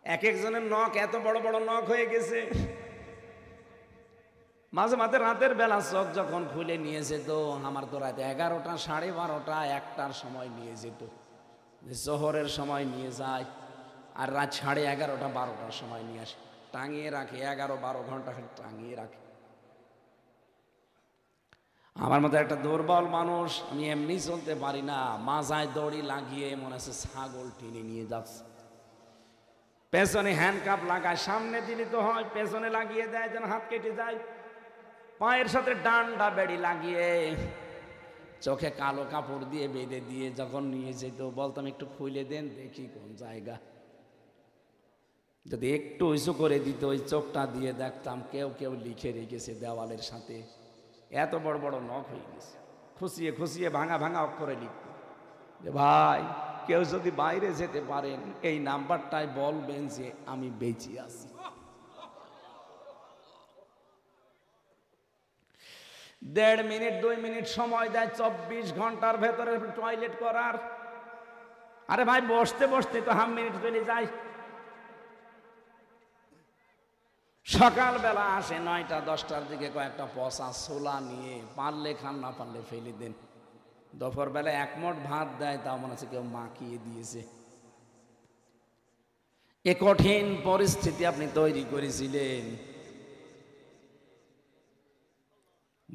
এক একজনের নখ এত বড় বড় নখ হয়ে গেছে। মাঝে মাঝে রাতের বেলা চোখ যখন খুলে নিয়ে যেত, আমার তো রাত 11টা 12:30 1টার সময় নিয়ে যেত, জোহরের সময় নিয়ে যায়, আর রাত 11:30 12টার সময় নিয়ে আসে, টাঙিয়ে রাখে 11-12 ঘন্টা টাঙিয়ে রাখে। আমার মতো একটা দুর্বল মানুষ, আমি এমনি চলতে পারি না, মাজায় দড়ি লাগিয়ে মনে হচ্ছে ছাগল টেনে নিয়ে যাচ্ছে। পেছনে হ্যান্ডকাপ লাগায়, সামনে দিলে তো হয়, পেছনে লাগিয়ে দেয় যেন হাত কেটে যায়। পায়ের সাথে ডান্ডা বেড়ি লাগিয়ে, চোখে কালো কাপড় দিয়ে বেঁধে দিয়ে যখন নিয়ে যেত, বলতাম একটু খুলে দেন দেখি কোন জায়গা। যদি একটু উঁচু করে দিত, ওই চোখটা দিয়ে দেখতাম কেউ কেউ লিখে রেখেছে দেওয়ালের সাথে, এত বড় বড় নখ হয়ে গেছে, খুশিয়ে খুশিয়ে ভাঙা ভাঙা অক্ষরে লিখত যে ভাই কেউ যদি বাইরে যেতে পারেন এই নাম্বারটায় বলবেন যে আমি বেঁচে আছি। 1.5 মিনিট 2 মিনিট সময় দেয় 24 ঘন্টার ভেতরে টয়লেট করার। আরে ভাই বসতে বসতে তো হাফ মিনিট চলে যায়। সকালবেলা আসে 9টা 10টার দিকে কয়েকটা পচা ছোলা নিয়ে, পারলে খান না পারলে ফেলে দেন। দুপুরবেলা 1 মুঠ ভাত দেয়, তাও মনে হচ্ছে কেউ মাখিয়ে দিয়েছে। এ কঠিন পরিস্থিতি আপনি তৈরি করেছিলেন।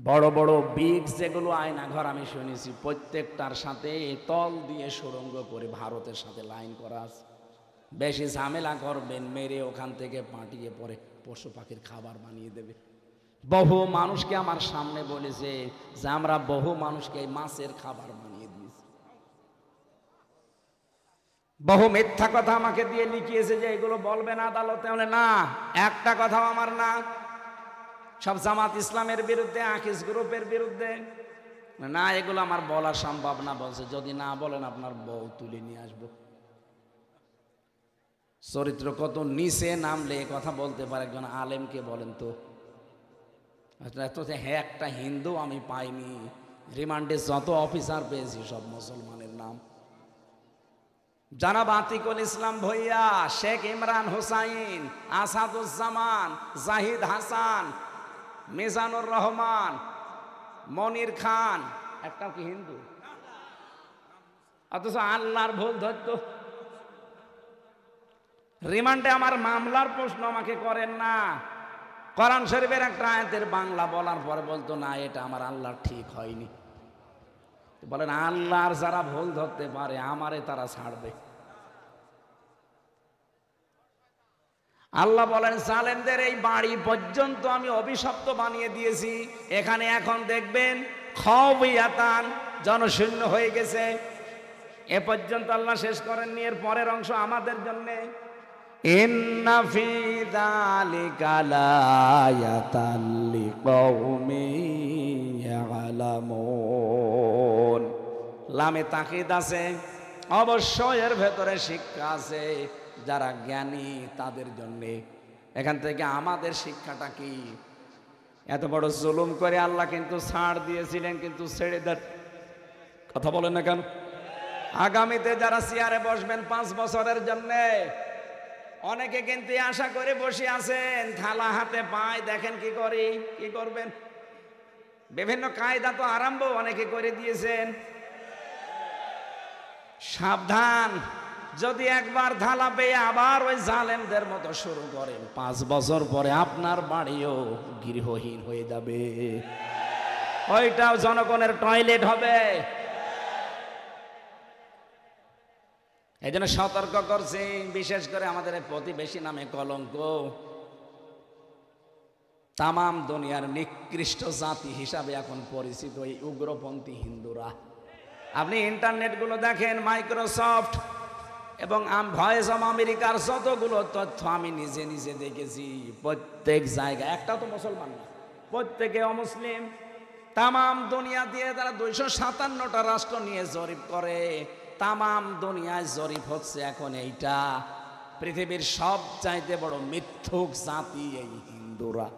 বড় বড় বিগ যেগুলো আয়না ঘর আমি শুনেছি, প্রত্যেকটার সাথে তল দিয়ে সুড়ঙ্গ করে ভারতের সাথে লাইন করা আছে। বেশি ঝামেলা করবেন মেরে ওখান থেকে পাঠিয়ে পরে পশু পাখির খাবার বানিয়ে দেবে। বহু মানুষকে আমার সামনে বলেছে যে আমরা বহু মানুষকে মাছের খাবার বানিয়ে দিয়েছি। বহু মিথ্যা কথা আমাকে দিয়ে লিখিয়েছে যে এগুলো বলবেন আদালতে, বলে না একটা কথাও আমার না, সব জামাত ইসলামের বিরুদ্ধে, আকিস গ্রুপের বিরুদ্ধে, না এগুলো আমার বলা সম্ভব না। বলছে যদি না বলেন আপনার বউ তুলে নিয়ে আসবো। চরিত্র কত নিচে নামলে কথা বলতে পারে একজন আলেমকে বলেন তো। হ্যাঁ একটা হিন্দু আমি পাইনি, রিমান্ডে যত অফিসার পেয়েছি সব মুসলমানের নাম। জনাব আতিকুল ইসলাম ভুইয়া, শেখ ইমরান হুসাইন, আসাদুজ্জামান, জাহিদ হাসান, মিজানুর রহমান, মনির খান, একটাও কি হিন্দু? অথচ আল্লাহর ভুল ধরতো। রিমান্ডে আমার মামলার প্রশ্ন আমাকে করেন না। কোরআন শরীফের একটা আয়াতের বাংলা বলার পরে বলতো না এটা আমার আল্লাহর ঠিক হয়নি। বলেন আল্লাহর যারা ভুল ধরতে পারে আমারে তারা ছাড়বে? আল্লাহ বলেন জালেমদের এই বাড়ি পর্যন্ত আমি অভিশপ্ত বানিয়ে দিয়েছি, এখানে এখন দেখবেন খাওয়াতান জনশূন্য হয়ে গেছে। এ পর্যন্ত আল্লাহ শেষ করেননি, এর পরের অংশ আমাদের জন্য। ইন্না ফি যালিকা লায়াতাল লিকাউমিন ইয়ালামুন। লামে তাকিদ আছে, অবশ্যই এর ভেতরে শিক্ষা আছে যারা জ্ঞানী তাদের জন্য। এখান থেকে আমাদের শিক্ষাটা কি? এত বড় জুলুম করে আল্লাহ কিন্তু ছাড় দিয়েছিলেন, কিন্তু ছেড়ে দেন। কথা বলেন না কেন? আগামীতে যারা চেয়ারে বসবেন 5 বছরের জন্য, অনেকে কিন্তু আশা করে বসে আছেন, থালা হাতে পায়, দেখেন কি করি, কি করবেন। বিভিন্ন কায়দা তো আরম্ভ অনেকে করে দিয়েছেন। সাবধান, যদি একবার থালা পেয়ে আবার ওই জালেমদের মতো শুরু করেন, 5 বছর পরে আপনার বাড়িও গৃহহীন হয়ে যাবে, ওইটাও জনগণের টয়লেট হবে। এই জন্য সতর্ক করছি, বিশেষ করে আমাদের প্রতিবেশী নামে কলঙ্ক। তামাম দুনিয়ার নিকৃষ্ট জাতি হিসাবে এখন পরিচিত এই উগ্রপন্থী হিন্দুরা। আপনি ইন্টারনেটগুলো দেখেন, মাইক্রোসফট এবং ভয়েস অফ আমেরিকার যতগুলো তথ্য আমি নিজে নিজে দেখেছি, প্রত্যেক জায়গায় একটা তো মুসলমান না, প্রত্যেকে অমুসলিম। তামাম দুনিয়া দিয়ে তারা 257টা রাষ্ট্র নিয়ে জরিপ করে। তামাম দুনিয়ায় জরিপ হচ্ছে এখন এইটা, পৃথিবীর সব চাইতে বড় মিথ্যুক জাতি এই হিন্দুরা।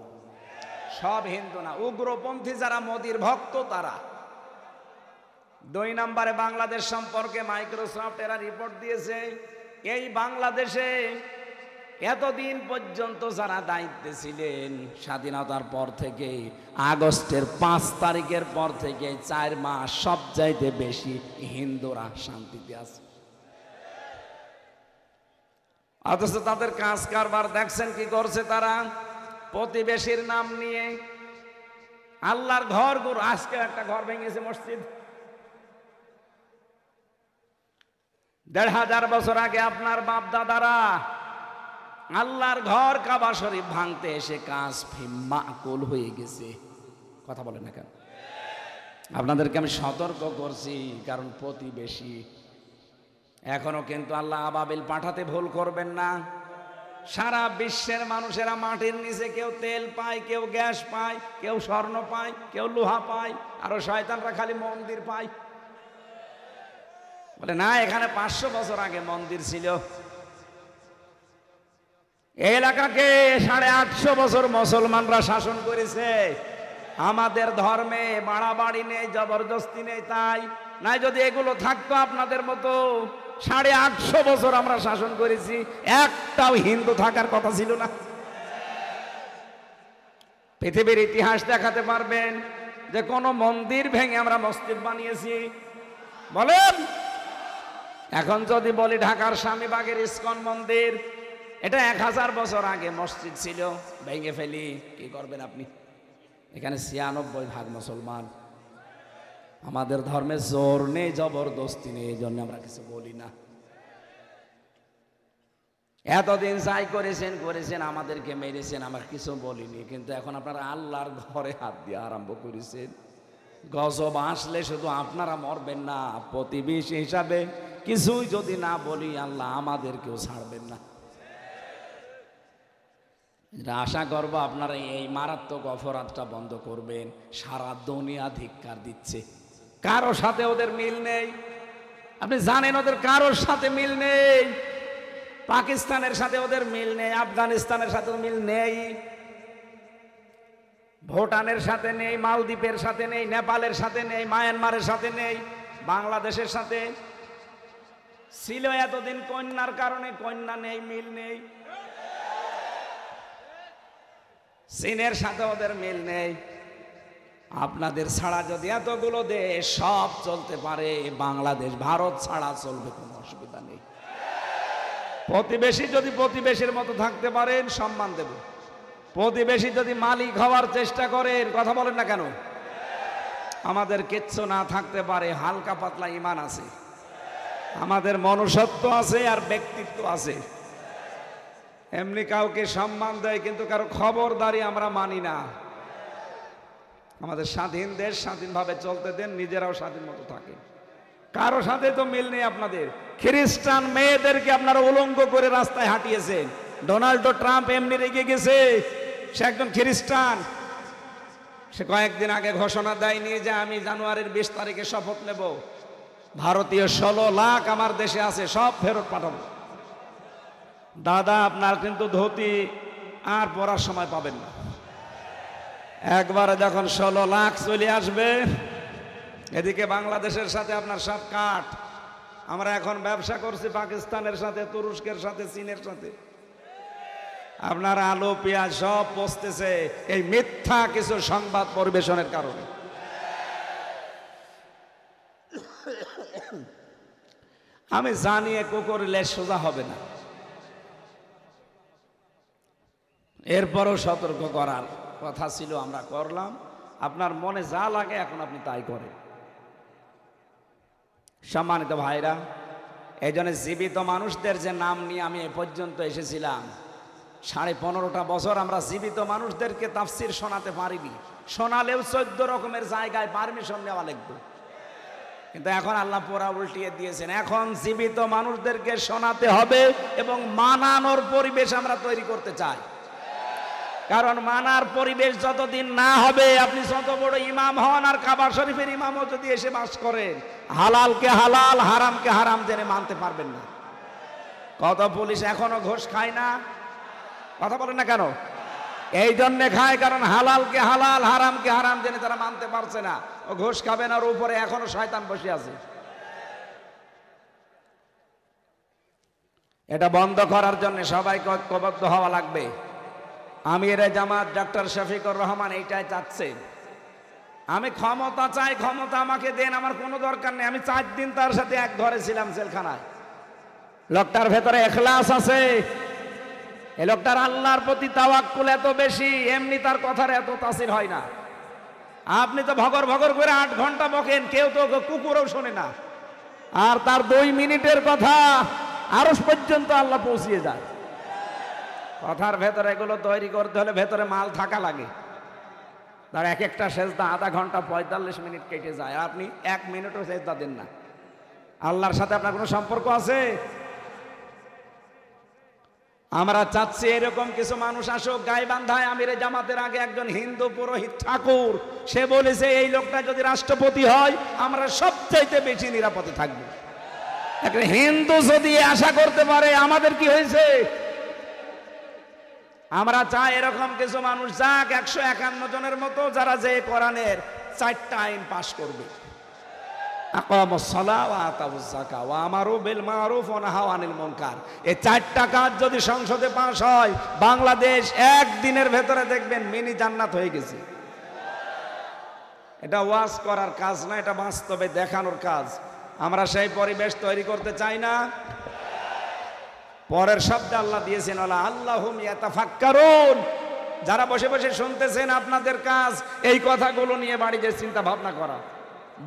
সব হিন্দু না, উগ্রপন্থী যারা মোদির ভক্ত তারা। 2 নম্বরে বাংলাদেশ সম্পর্কে মাইক্রোসফট এরা রিপোর্ট দিয়েছে, এই বাংলাদেশে এতদিন পর্যন্ত যারা দায়িত্বে ছিলেন স্বাধীনতার পর থেকে, আগস্টের 5 তারিখের পর থেকে 4 মাস সবচাইতে বেশি হিন্দুরা শান্তিতে আছে। অথচ তাদের কাজ কারবার দেখছেন কি করছে তারা? প্রতিবেশীর নাম নিয়ে আল্লাহর ঘরগুলো, আজকে একটা ঘর ভেঙেছে মসজিদ। 1500 বছর আগে আপনার বাপ দাদারা আল্লাহর ঘর কাবা শরীফ ভাঙতে এসে কাজ মাকুল হয়ে গেছে। কথা বলেন না কেন? আপনাদেরকে আমি সতর্ক করছি, কারণ প্রতিবেশী এখনো কিন্তু আল্লাহ আবাবিল পাঠাতে ভুল করবেন না। সারা বিশ্বের মানুষেরা মাটির নিচে কেউ তেল পায়, কেউ গ্যাস পায়, কেউ স্বর্ণ পায়, কেউ লোহা পায়, আরো শয়তানরা খালি মন্দির পায়। বলে না, এখানে 500 বছর আগে মন্দির ছিল। এই এলাকাকে 850 বছর মুসলমানরা শাসন করেছে। আমাদের ধর্মে বাড়াবাড়ি নেই, জবরদস্তি নেই। তাই নাই যদি এগুলো থাকতো আপনাদের মতো, 850 বছর আমরা শাসন করেছি, একটাও হিন্দু থাকার কথা ছিল না। পৃথিবীর ইতিহাস দেখাতে পারবেন যে কোন মন্দির ভেঙে আমরা মসজিদ বানিয়েছি? বলেন। এখন যদি বলি ঢাকার স্বামীবাগের ইসকন মন্দির, এটা 1000 বছর আগে মসজিদ ছিল, ভেঙে ফেলি, কি করবেন আপনি? এখানে 96% মুসলমান। আমাদের ধর্মে জোর নেই, জবরদস্তি নেই, এই জন্য আমরা কিছু বলি না। এতদিন যাই করেছেন, আমাদেরকে মেরেছেন, আমরা কিছু বলিনি। কিন্তু এখন আপনারা আল্লাহর ঘরে হাত দিয়ে আরম্ভ করেছেন। গজব আসলে শুধু আপনারা মরবেন না, প্রতিবেশী হিসাবে কিছুই যদি না বলি, আল্লাহ আমাদেরকেও ছাড়বেন না। আশা করবো আপনারা এই মারাত্মক অপরাধটা বন্ধ করবেন। সারা দুনিয়া ধিক্কার দিচ্ছে, কারোর সাথে ওদের মিল নেই। আপনি জানেন ওদের কারোর সাথে মিল নেই। পাকিস্তানের সাথে ওদের মিল নেই, আফগানিস্তানের সাথে মিল নেই, ভুটানের সাথে নেই, মালদ্বীপের সাথে নেই, নেপালের সাথে নেই, মায়ানমারের সাথে নেই, বাংলাদেশের সাথে ছিল এতদিন কন্যার কারণে, কন্যা নেই, মিল নেই। চীনের সাথে ওদের মিল নেই। আপনাদের ছাড়া যদি এতগুলো দেশ সব চলতে পারে, বাংলাদেশ ভারত ছাড়া চলবে, কোনো অসুবিধা নেই। প্রতিবেশী যদি প্রতিবেশীর মতো থাকতে পারেন, সম্মান দেব। প্রতিবেশী যদি মালিক হওয়ার চেষ্টা করেন, কথা বলেন না কেন? আমাদের কিচ্ছু না থাকতে পারে, হালকা পাতলা ঈমান আছে, আমাদের মনুষ্যত্ব আছে আর ব্যক্তিত্ব আছে। এমনি কাউকে সম্মান দেয়, কিন্তু কারো খবরদারি আমরা মানি না। আমাদের স্বাধীন দেশ, স্বাধীনভাবে চলতে দেন, নিজেরাও স্বাধীন মতো থাকে। কারো সাথে তো মিল নেই আপনাদের। খ্রিস্টান মেয়েদেরকে আপনারা উলঙ্গ করে রাস্তায় হাঁটিয়েছেন। ডোনাল্ড ট্রাম্প এমনি রেগে গেছে, সে একজন খ্রিস্টান। সে কয়েকদিন আগে ঘোষণা দেয়নি যে আমি জানুয়ারির 20 তারিখে শপথ নেব, ভারতীয় 16 লাখ আমার দেশে আছে, সব ফেরত পাঠাবো। দাদা, আপনার কিন্তু ধুতি আর পরার সময় পাবেন না। একবারে যখন 16 লাখ চলে আসবে, এদিকে বাংলাদেশের সাথে আপনার সব কাট। আমরা এখন ব্যবসা করছি পাকিস্তানের সাথে, তুরস্কের সাথে, চীনের সাথে। আপনার আলু পেঁয়াজ সব পচতেছে এই মিথ্যা কিছু সংবাদ পরিবেশনের কারণে। আমি জানি কুকুর লেজ সোজা হবে না, এরপরও সতর্ক করার কথা ছিল, আমরা করলাম। আপনার মনে যা লাগে এখন আপনি তাই করেন। সম্মানিত ভাইরা, এই জন্য জীবিত মানুষদের যে নাম নিয়ে আমি এ পর্যন্ত এসেছিলাম, 15.5টা বছর আমরা জীবিত মানুষদেরকে তাফসির শোনাতে পারিনি। শোনালেও 14 রকমের জায়গায় পারমিশন নেওয়া লাগবে। কিন্তু এখন আল্লাহ পুরা উল্টিয়ে দিয়েছেন। এখন জীবিত মানুষদেরকে শোনাতে হবে এবং মানানোর পরিবেশ আমরা তৈরি করতে চাই। কারণ মানার পরিবেশ যতদিন না হবে, আপনি যত বড় ইমাম হন আর কাবা শরীফের ইমামও যদি এসে বাস করেন, হালালকে হালাল হারামকে হারাম জেনে মানতে পারবেন না। কত পুলিশ এখনো ঘুষ খায় না? কথা বলেন না কেন? এই জন্যে খায় কারণ হালালকে হালাল হারামকে হারাম জেনে তারা মানতে পারছে না। ও ঘুষ খাবে না, ওর উপরে এখনো শয়তান বসে আছে। এটা বন্ধ করার জন্য সবাইকে ঐক্যবদ্ধ হওয়া লাগবে। আমিরে জামাত ডক্টর শফিকুর রহমান এইটাই চাচ্ছে। আমি ক্ষমতা চাই, ক্ষমতা আমাকে দেন, আমার কোনো দরকার নেই। আমি 4 দিন তার সাথে এক ঘরে ছিলাম জেলখানায়। লোকটার ভেতরে ইখলাস আছে, এই লোকটার আল্লাহর প্রতি তাওয়াক্কুল এত বেশি, এমনি তার কথার এত তাসির হয় না। আপনি তো ভগর ভগর করে 8 ঘন্টা বকেন, কেউ তো কুকুরও শোনে না। আর তার 2 মিনিটের কথা আরশ পর্যন্ত আল্লাহ পৌঁছিয়ে যায়। কথার ভেতরে এগুলো তৈরি করতে হলে ভেতরে মাল থাকা লাগে। তার এক একটা সেজদা আধা ঘন্টা 45 মিনিট কেটে যায়, আপনি 1 মিনিটও সেজদা দেন না। আল্লাহর সাথে আপনার কোনো সম্পর্ক আছে? আমরা চাচ্ছি এরকম কিছু মানুষ আসুক। গাইবান্ধায় আমিরে জামাতের আগে একজন হিন্দু পুরোহিত ঠাকুর, সে বলেছে এই লোকটা যদি রাষ্ট্রপতি হয় আমরা সবচাইতে বেশি নিরাপদে থাকবো। একটা হিন্দু যদি আশা করতে পারে, আমাদের কি হয়েছে? আমরা চাই এরকম কিছু মানুষ যাক 151 জনের মতো, যারা যে কোরআনের 4টা আইন পাশ করবে। আকামুস সালাহ ওয়া আতাউজ যাকাত ওয়া আমারু বিল মারুফ ওয়া নাহাউ আনিল মুনকার। এই 4টা কাজ যদি সংসদে পাশ হয়, বাংলাদেশ একদিনের ভেতরে দেখবেন মিনি জান্নাত হয়ে গেছে। এটা ওয়াজ করার কাজ না, এটা বাস্তবে দেখানোর কাজ। আমরা সেই পরিবেশ তৈরি করতে চাই না। পরের শব্দে আল্লাহ দিয়েছেন আল্লাহুম ইয়াতাফাক্কারুন। যারা বসে বসে শুনতেছেন, আপনাদের কাজ এই কথাগুলো নিয়ে বাড়িতে চিন্তা ভাবনা করা।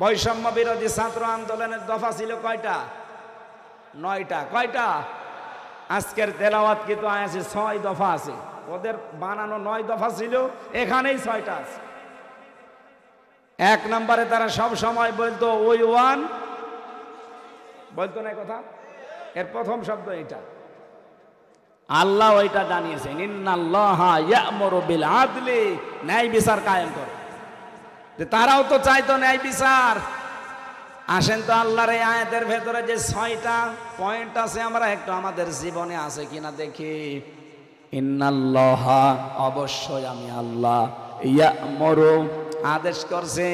বৈষম্য বিরোধী ছাত্র আন্দোলনের দফা ছিল কয়টা? 9টা। কয়টা? আজকের তেলাওয়াত কিন্তু আছে 6 দফা আছে। ওদের বানানো 9 দফা ছিল, এখানেই 6টা আছে। 1 নম্বরে তারা সব সময় বলতো ওই ওয়ান, বলতো না কথা। এর প্রথম শব্দ এটা। আল্লাহ ওইটা জানিয়েছেন, ইন্নাল্লাহা ইয়া'মুরু বিল আদলি, ন্যায় বিচার কায়েম করে। তারাও তো চাইতো ন্যায় বিচার। আসেন তো আল্লাহর এই আয়াতের ভেতরে যে 6টা পয়েন্ট আছে, আমরা একটু আমাদের জীবনে আছে কিনা দেখি। ইন্নাল্লাহা, অবশ্যই আমি আল্লাহ, ইয়া'মুরু, আদেশ করছে,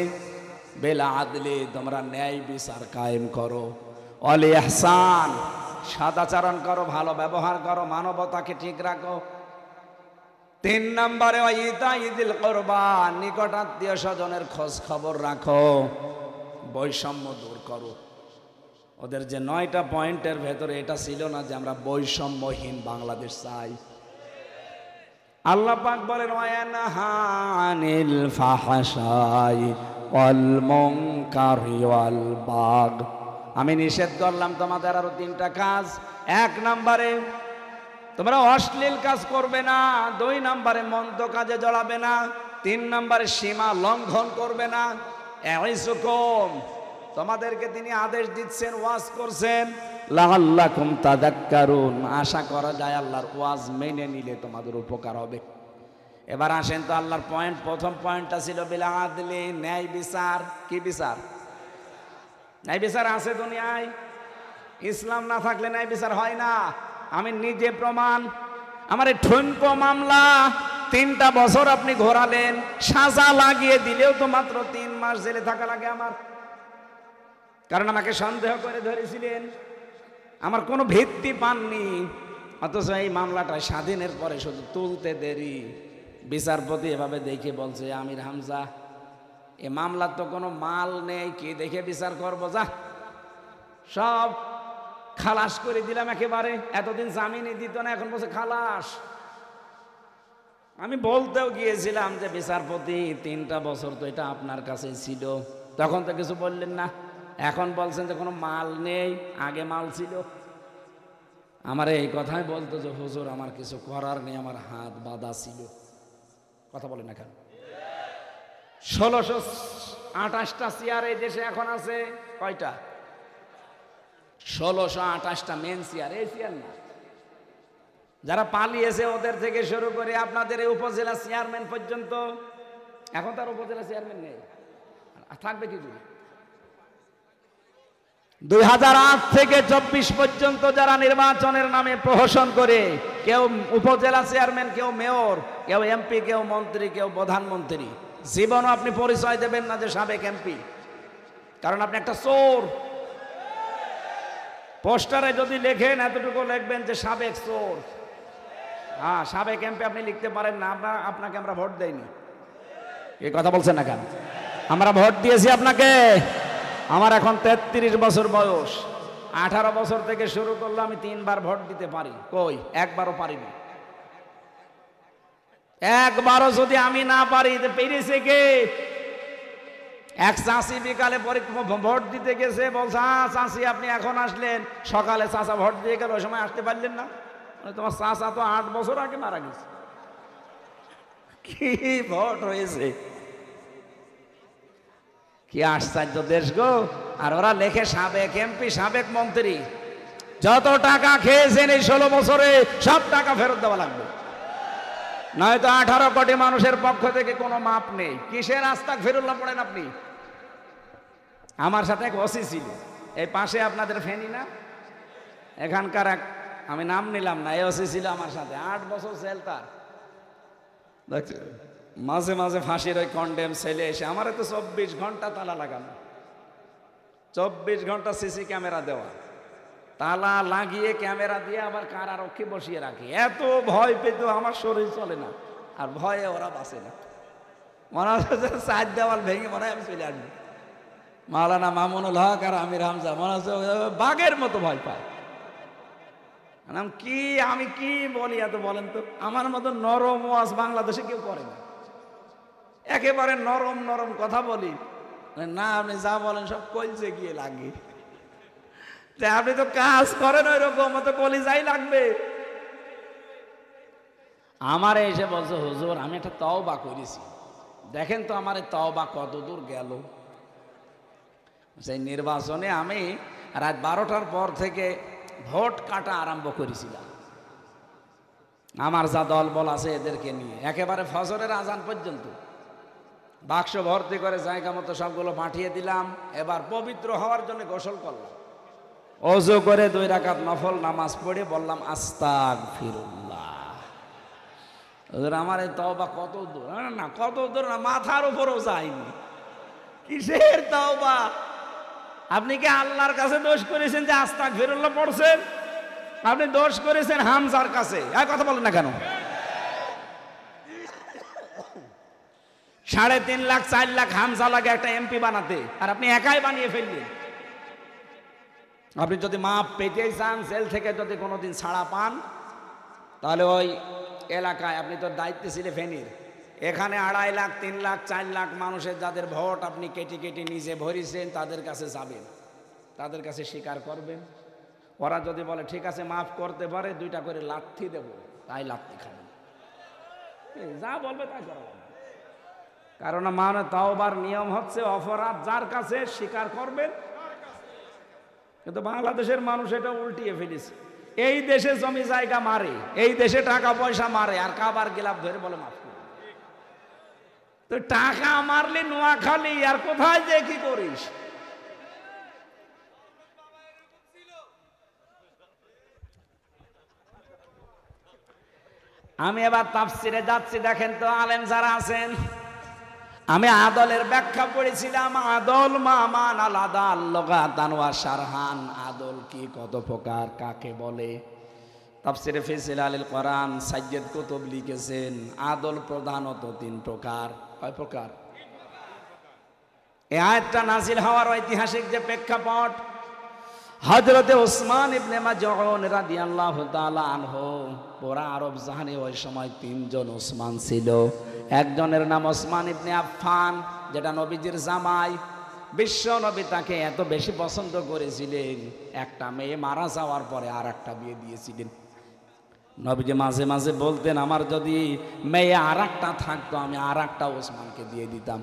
বিল আদলি, তোমরা ন্যায় বিচার কায়েম করো, ওয়াল ইহসান, সদাচরণ করো, ভালো ব্যবহার করো, মানবতাকে ঠিক রাখো। 3 নম্বরে ইতাইযিল কুরবা, নিকট আত্মীয় স্বজনের খোঁজ খবর রাখো, বৈষম্য দূর করো। ওদের যে 9টা পয়েন্টের ভেতরে এটা ছিল না যে আমরা বৈষম্যহীন বাংলাদেশ চাই। আল্লাহ পাক বলেন ওয়ায়ানহা আনিল ফাহশাই ওয়াল মুনকারি ওয়াল বাগ। আমি নিষেধ করলাম তোমাদের আরো 3টা কাজ। 1 নম্বরে তোমরা অশ্লীল কাজ করবে না, 2 নম্বরে মন্দ কাজে জড়াবে না, 3 নম্বরে সীমা লঙ্ঘন করবে না। ইয়াইসুকুম, তোমাদেরকে তিনি আদেশ দিচ্ছেন, ওয়াজ করছেন, লাআল্লাকুম তাযাক্কারুন, আশা করা যায় আল্লাহর ওয়াজ মেনে নিলে তোমাদের উপকার হবে। এবার আসেন তো আল্লাহর পয়েন্ট। প্রথম পয়েন্টটা ছিল বিল আদলি, ন্যায় বিচার। কি বিচার? ন্যায় বিচার আছে দুনিয়ায়। ইসলাম না থাকলে ন্যায় বিচার হয় না। আমি নিজে প্রমাণ। আমার এই ঠুনকো মামলা 3টা বছর আপনি ঘোরালেন, সাজা লাগিয়ে দিলেও তো মাত্র 3 মাস জেলে থাকা লাগে আমার। কারণ আমাকে সন্দেহ করে ধরেছিলেন, আমার কোনো ভিত্তি পাননি। অথচ এই মামলাটা স্বাধীনের পরে শুধু তুলতে দেরি। বিচারপতি এভাবে দেখে বলছে, আমির হামজা, এ মামলার তো কোনো মাল নেই, কি দেখে বিচার করবো, যা সব খালাস করে দিলাম একেবারে। এতদিন জামিনই দিত না, এখন বলছে খালাস। আমি বলতেও গিয়েছিলাম যে বিচারপতি 3টা বছর তো এটা আপনার কাছে ছিল, তখন তো কিছু বললেন না। এখন বলছেন যে কোনো মাল নেই, আগে মাল ছিল। আমার এই কথাই বলতো যে হুজুর আমার কিছু করার নেই, আমার হাত বাঁধা ছিল। কথা বলেন না কেন? 1628টা চেয়ার এই দেশে এখন আছে, কয়টা? 1628টা মেন চেয়ার, এই চেয়ার না। যারা পালিয়েছে ওদের থেকে শুরু করে আপনাদের এই উপজেলা চেয়ারম্যান পর্যন্ত, এখন তার উপজেলা চেয়ারম্যান নেই, থাকবে কি করে? 2008 থেকে 24 পর্যন্ত যারা নির্বাচনের নামে প্রহসন করে, কেউ উপজেলা চেয়ারম্যান, কেউ মেয়র, কেউ এমপি, কেউ মন্ত্রী, কেউ প্রধানমন্ত্রী, জীবনও আপনি পরিচয় দেবেন না যে সাবেক এমপি, কারণ আপনি একটা চোর। পোস্টারে যদি লেখেন এতটুকু লিখবেন যে সাবেক চোর। হ্যাঁ, সাবেক এমপি আপনি লিখতে পারেন না, আপনাকে আমরা ভোট দেইনি। এই কথা বলছেন না কেন? আমরা ভোট দিয়েছি আপনাকে। আমার এখন 33 বছর বয়স, 18 বছর থেকে শুরু করলে আমি 3 বার ভোট দিতে পারি, কই একবারও পারিনি। একবারও যদি আমি না পারি, পেরেছে কে? এক চাষি বিকালে ভোট দিতে গেছে, বলছে চাষি আপনি এখন আসলেন, সকালে চাষা ভোট দিয়ে গেল, ওই সময় আসতে পারলেন না? তোমার চাষা তো 8 বছর আগে মারা গেছে। কি ভোট হয়েছে, কি আশ্চর্য দেশ গো। আর ওরা লেখে সাবেক এমপি, সাবেক মন্ত্রী। যত টাকা খেয়েছেন এই 16 বছরে সব টাকা ফেরত দেওয়া লাগবে, নয়তো 18 কোটি মানুষের পক্ষ থেকে কোনো মাপ নেই। কিসের আস্তাগফিরুল্লাহ পড়েন আপনি? আমার সাথে এক ওসি ছিল, এই পাশে আপনাদের ফেনি না, এখানকার এক, আমি নাম নিলাম না, এই ওসি ছিল আমার সাথে, 8 বছর জেল তার। মাঝে মাঝে ফাঁসির ওই কন্ডেম ছেলে এসে, আমার তো 24 ঘন্টা তালা লাগানো, 24 ঘন্টা সিসি ক্যামেরা দেওয়া, তালা লাগিয়ে ক্যামেরা দিয়ে আবার কারারক্ষী বসিয়ে রাখি। এত ভয় পেত আমার শরীর চলে না, আর ভয়ে ওরা বাঁচে না। মনে হচ্ছে 4 দেওয়াল ভেঙে মনে হয় আমি চলে আসবো। মাওলানা মামুনুল হক আর আমির হামজা মনে হচ্ছে বাঘের মতো ভয় পায়। কি আমি কি বলি এত বলেন তো? আমার মতো নরম ওয়াজ বাংলাদেশে কেউ করে না, একেবারে নরম নরম কথা বলি না। আপনি যা বলেন সব কলজে গিয়ে লাগে। আপনি তো কাজ করেন ওই রকম, তো কলিজাই লাগবে। আমার এসে বলছে হুজুর আমি একটা তওবা করেছি, দেখেন তো আমার তওবা কত দূর গেল। সেই নির্বাচনে আমি রাত 12টার পর থেকে ভোট কাটা আরম্ভ করেছিলাম, আমার যা দল বল আছে এদেরকে নিয়ে, একেবারে ফজরের আজান পর্যন্ত বাক্স ভর্তি করে জায়গা মতো সবগুলো পাঠিয়ে দিলাম। এবার পবিত্র হওয়ার জন্য গোসল করলাম, ওযু করে 2 রাকাত নফল নামাজ পড়ে বললাম আস্তাগফিরুল্লাহ। ওদের আমার এই তওবা কত দূর, না কত দূর না, মাথার উপরেও যায়নি। কিসের তওবা? আপনি কি আল্লাহর কাছে দোষ করেছেন যে আস্তাগফিরুল্লাহ পড়ছেন? আপনি দোষ করেছেন হামজার কাছে। আর কথা বলেন না কেন? 3.5 লাখ 4 লাখ হামজা লাগে একটা এমপি বানাতে, আর আপনি একাই বানিয়ে ফেললেন। আপনি যদি মাপ পেতে চান, জেল থেকে যদি কোনোদিন ছাড়া পান, তাহলে ওই এলাকায়, আপনি তো দায়িত্বে ছিলেন ফেনীর, এখানে 2.5 লাখ 3 লাখ 4 লাখ মানুষের যাদের ভোট আপনি কেটে কেটে নিজে ভরিয়েছেন, তাদের কাছে যাবেন, তাদের কাছে স্বীকার করবেন। ওরা যদি বলে ঠিক আছে মাফ করতে পারে, 2টা করে লাথি দেব, তাই লাথি খাবেন, যা বলবে তাই করা লাগবে। কারণ মানে তাওবার নিয়ম হচ্ছে অপরাধ যার কাছে স্বীকার করবেন। কিন্তু বাংলাদেশের মানুষ এটা উল্টিয়ে ফেলেছে। এই দেশে জমি জায়গা মারে, এই দেশে টাকা পয়সা মারে, আর কাবার গিলাপ ধরে বলে মাফ করে। তো টাকা মারলে নোয়াখালী, আর কোথায় যে কি করিস? আমি এবার তাফসিরে যাচ্ছি, দেখেন তো আলেম যারা আছেন, আমি আদলের ব্যাখ্যা পড়েছিলাম। আদল মামান আলাদা আল্লাগাতান ওয়া শারহান, আদল কি, কত প্রকার, কাকে বলে? তাফসিরে ফি জিলালিল কোরআন সাইয়্যিদ কুতুব লিখেছেন আদল প্রধানত 3 প্রকার। কয় প্রকার? এই আয়াতটা নাজিল হওয়ার ঐতিহাসিক যে প্রেক্ষাপট, হযরতে ওসমান ইবনে মাজউন রাদিয়াল্লাহু তাআলা আনহু, পুরা আরব জাহানে ওই সময় 3 জন ওসমান ছিল। একজনের নাম ওসমান ইবনে আফফান, যেটা নবীজির জামাই। বিশ্ব নবী তাকে এত বেশি পছন্দ করেছিলেন, একটা মেয়ে মারা যাওয়ার পরে আর একটা বিয়ে দিয়েছিলেন। নবীজি মাঝে মাঝে বলতেন আমার যদি মেয়ে আর একটা থাকতো আমি আর একটা ওসমানকে দিয়ে দিতাম।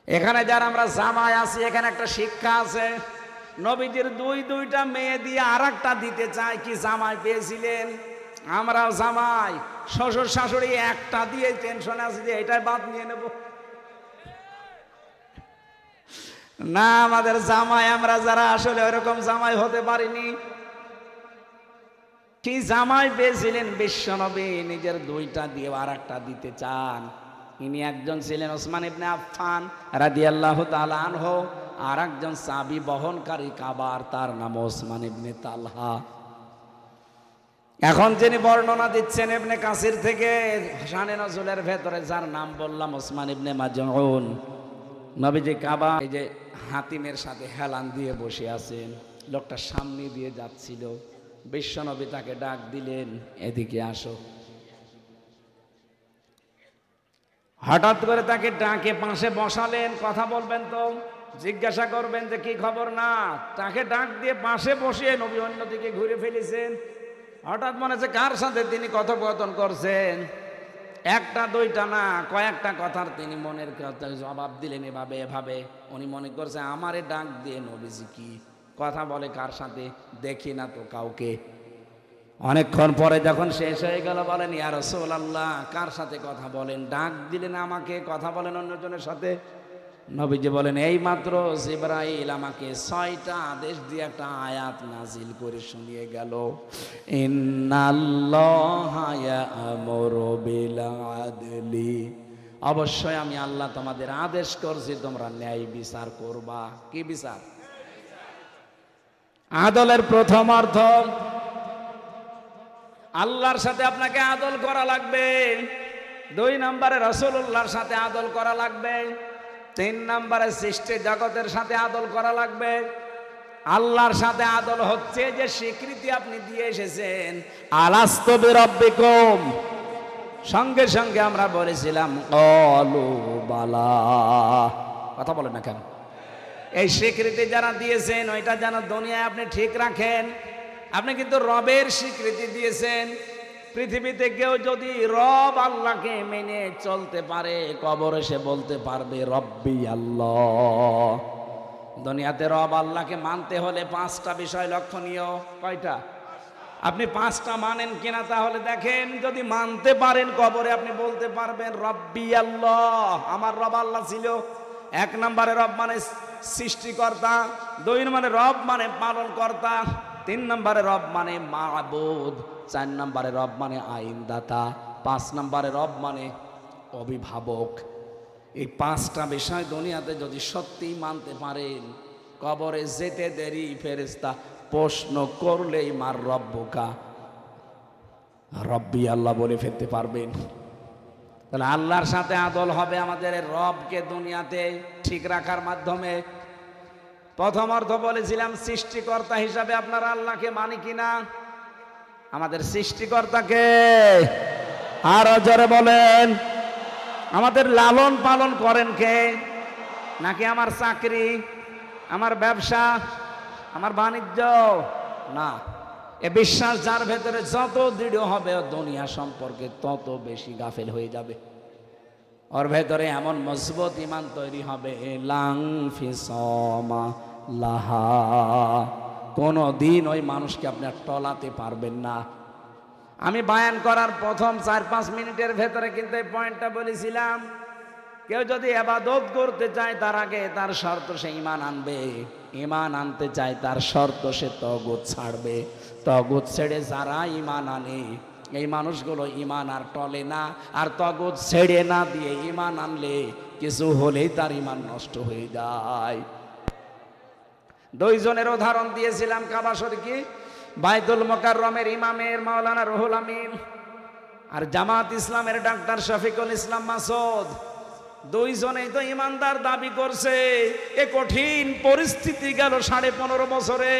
এখানে যারা আমরা জামাই আছি, এখানে একটা শিক্ষা আছে। নবীজির দুইটা মেয়ে দিয়ে আর একটা দিতে চায়, কি জামাই পেয়েছিলেন? আমরাও জামাই, শ্বশুর শাশুড়ি একটা দিয়ে টেনশনে আছে যে এটাই বাদ নিয়ে নেব না। আমাদের জামাই, আমরা যারা আসলে ওইরকম জামাই হতে পারিনি। কি জামাই পেয়েছিলেন বিশ্বনবী, নিজের দুইটা দিয়ে আর একটা দিতে চান। ইনি একজন ছিলেন ওসমান ইবনে আফফান রাদিয়াল্লাহু তাআলা আনহু, আর একজন চাবি বহনকারী কাবার, তার নাম ওসমান ইবনে তালহা। এখন যিনি বর্ণনা দিচ্ছেন ইবনে কাসির থেকে শানে নজুলের ভেতরে, যার নাম বললাম ওসমান ইবনে মাজউন, নবীজি কাবা এই যে হাতিমের সাথে হেলান দিয়ে বসে আছেন, লোকটা সামনে দিয়ে যাচ্ছিল। বিশ্বনবী তাকে ডাক দিলেন, এদিকে আসো। হঠাৎ করে তাকে ডাকে পাশে বসালেন। কথা বলবেন তো, জিজ্ঞাসা করবেন যে কি খবর না। তাকে ডাক দিয়ে পাশে বসিয়ে নবী অন্যদিকে ঘুরে ফেলেছেন। হঠাৎ মনে হচ্ছে কার সাথে তিনি কথোপকথন করছেন। একটা দুইটা না, কয়েকটা কথার তিনি মনের জবাব দিলেন এভাবে। উনি মনে করছে আমারে ডাক দিয়ে নবীজি কি কথা বলে, কার সাথে দেখি না তো কাউকে। অনেকক্ষণ পরে যখন শেষ হয়ে গেল, বলেন ইয়া রাসূলুল্লাহ, কার সাথে কথা বলেন? ডাক দিলেন আমাকে, কথা বলেন অন্যজনের সাথে। নবীজি বলেন, এই মাত্র জিবরাইল আমাকে 6টা আদেশ দিয়ে একটা আয়াত নাজিল করে শুনিয়ে গেল। ইন্নাল্লাহা ইয়া'মুরু বিল আদলি, অবশ্যই আমি আল্লাহ তোমাদের আদেশ করছি তোমরা ন্যায় বিচার করবা। কি বিচার? আদলের প্রথম অর্থ আল্লাহর সাথে আপনাকে আদল করা লাগবে। 2 নম্বরে রাসূলুল্লাহর সাথে আদল করা লাগবে। 3 নম্বরে সৃষ্টি জগতের সাথে আদল করা লাগবে। আল্লাহর সাথে আদল হচ্ছে যে স্বীকৃতি আপনি দিয়ে এসেছেন, আলাস্তু বিরাব্বিকুম, সঙ্গে সঙ্গে আমরা বলেছিলাম ক্বালু বালা। কথা বলেন না কেন? এই স্বীকৃতি যারা দিয়েছেন, ওইটা যেন দুনিয়ায় আপনি ঠিক রাখেন। আপনি কিন্তু রবের স্বীকৃতি দিয়েছেন। পৃথিবীতে কেউ যদি রব আল্লাহকে মেনে চলতে পারে, কবরে সে বলতে পারবে রব্বি আল্লাহ। দুনিয়াতে রব আল্লাহকে মানতে হলে 5টা বিষয় লক্ষণীয়। কয়টা? আপনি 5টা মানেন কিনা তাহলে দেখেন। যদি মানতে পারেন, কবরে আপনি বলতে পারবেন রব্বি আল্লাহ, আমার রব আল্লাহ ছিল। 1 নম্বরে রব মানে সৃষ্টিকর্তা, 2 নম্বরে রব মানে পালনকর্তা, 3 নম্বরে রব মানে মাবুদ, 4 নম্বরে রব মানে আইনদাতা, 5 নম্বরে রব মানে অভিভাবক। এই 5টা বিষয় দুনিয়াতে যদি সত্যি মানতে পারেন, কবরে যেতে দেরি ফেরেশতা প্রশ্ন করলেই মার রব্বুকা, রব্বি আল্লাহ বলে ফেলতে পারবেন। তাহলে আল্লাহর সাথে আদল হবে আমাদের রবকে দুনিয়াতে ঠিক রাখার মাধ্যমে। প্রথম অর্থ বলেছিলাম সৃষ্টিকর্তা হিসাবে আপনারা আল্লাহকে মানি কিনা। আমাদের সৃষ্টিকর্তাকে আরো জোরে বলেন। আমাদের লালন পালন করেন কে? নাকি আমার চাকরি, আমার ব্যবসা, আমার বাণিজ্য? না, এ বিশ্বাস যার ভেতরে যত দৃঢ় হবে, দুনিয়া সম্পর্কে তত বেশি গাফেল হয়ে যাবে। ওর ভেতরে এমন মজবুত ঈমান তৈরি হবে, লাং ফিসমা লাহা, কোনো দিন ওই মানুষকে আপনি টলাতে পারবেন না। আমি বায়ান করার প্রথম 4-5 মিনিটের ভেতরে কিন্তু এই পয়েন্টটা বলেছিলাম। কেউ যদি ইবাদত করতে চায়, তার আগে তার শর্ত সে ঈমান আনবে। ঈমান আনতে চায়, তার শর্ত সে তাগুত ছাড়বে। তাগুত ছেড়ে যারা ঈমান আনে, এই মানুষগুলো ঈমান আর টলে না। আর তাগুত ছেড়ে না দিয়ে ঈমান আনলে কিছু হলেই তার ঈমান নষ্ট হয়ে যায়। 2 জনের উদাহরণ দিয়েছিলাম কাবা শরীফে, বাইতুল মুকাররমের ইমামের মাওলানা রুহুল আমিন আর জামাত ইসলামের ডাক্তার শফিকুল ইসলাম মাসুদ। 2 জনেই তো ইমানদার দাবি করছে। এ কঠিন পরিস্থিতি গেল 15.5 বছরে।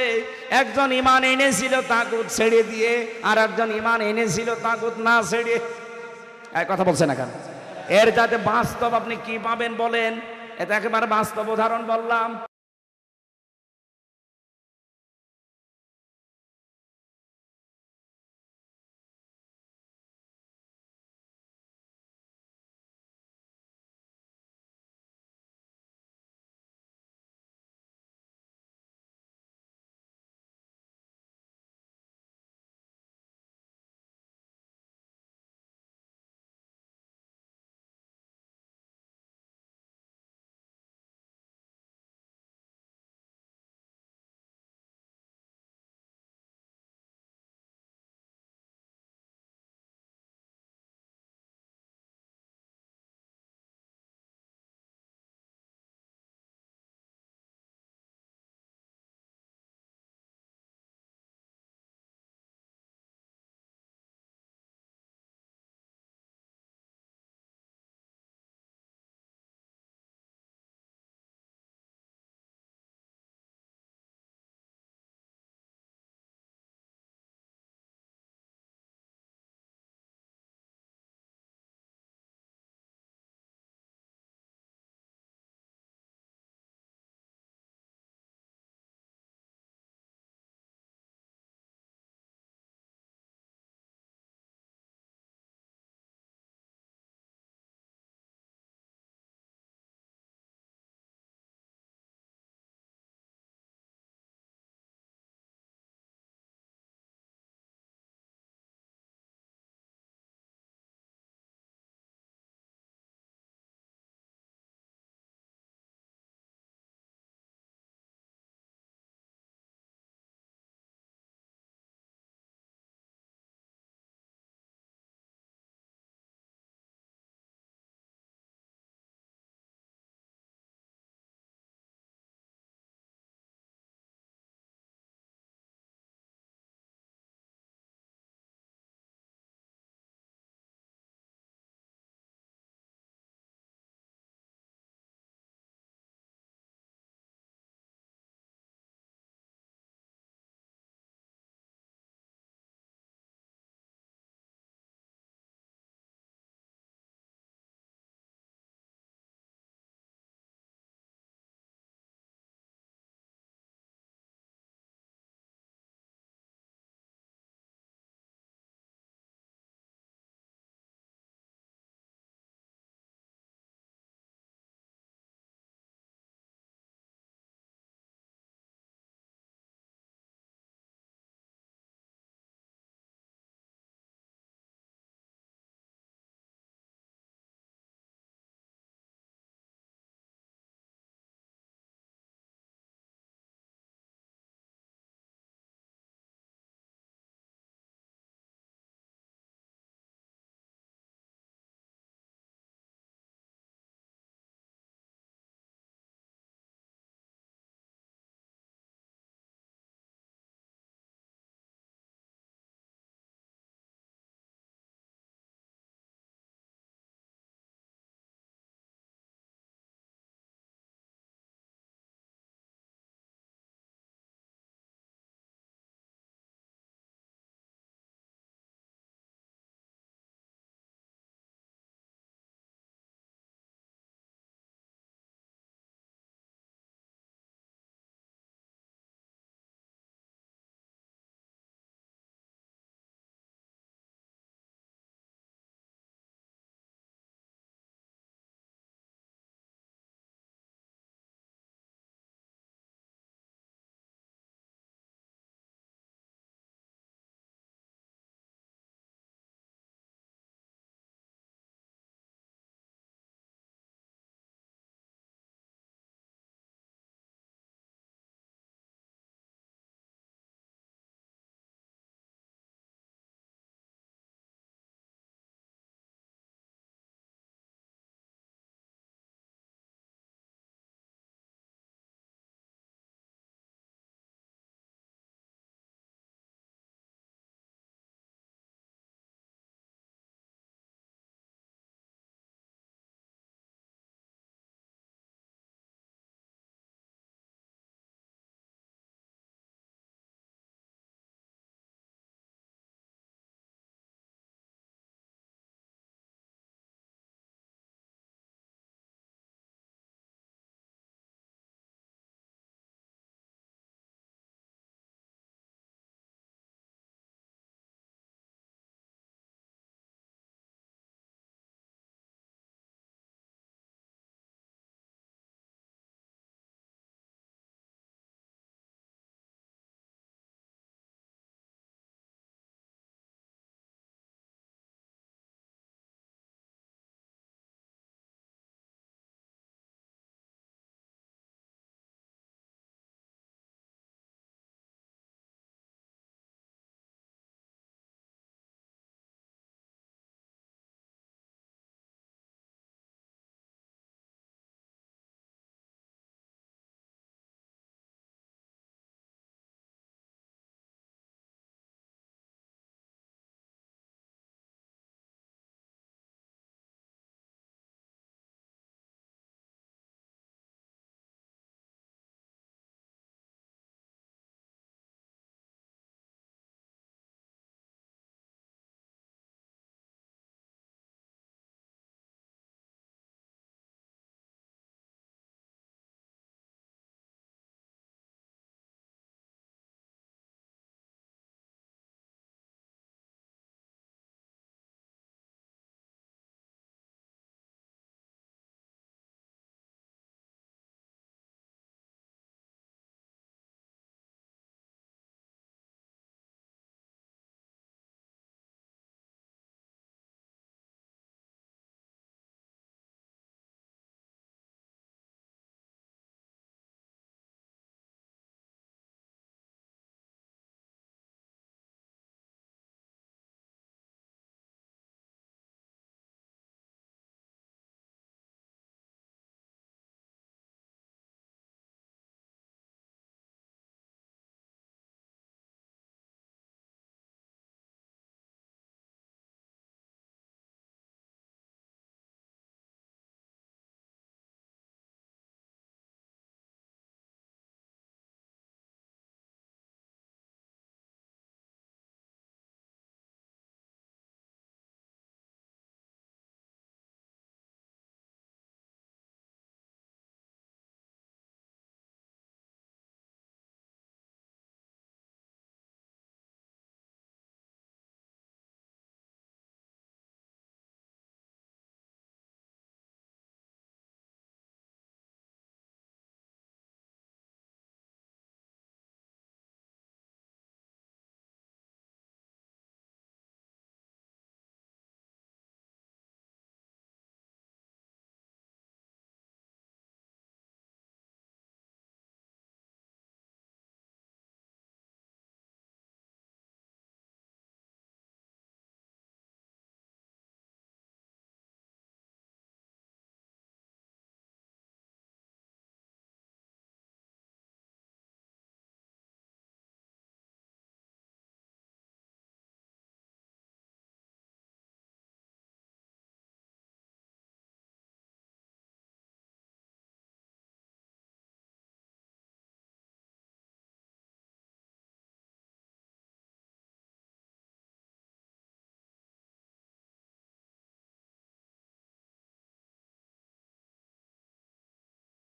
একজন ঈমান এনেছিল তাগুত ছেড়ে দিয়ে, আর একজন ঈমান এনেছিল তাগুত না ছেড়ে। এই কথা বলছে না কেন? এর যাতে বাস্তব আপনি কি পাবেন বলেন? এটা একেবারে বাস্তব উদাহরণ বললাম।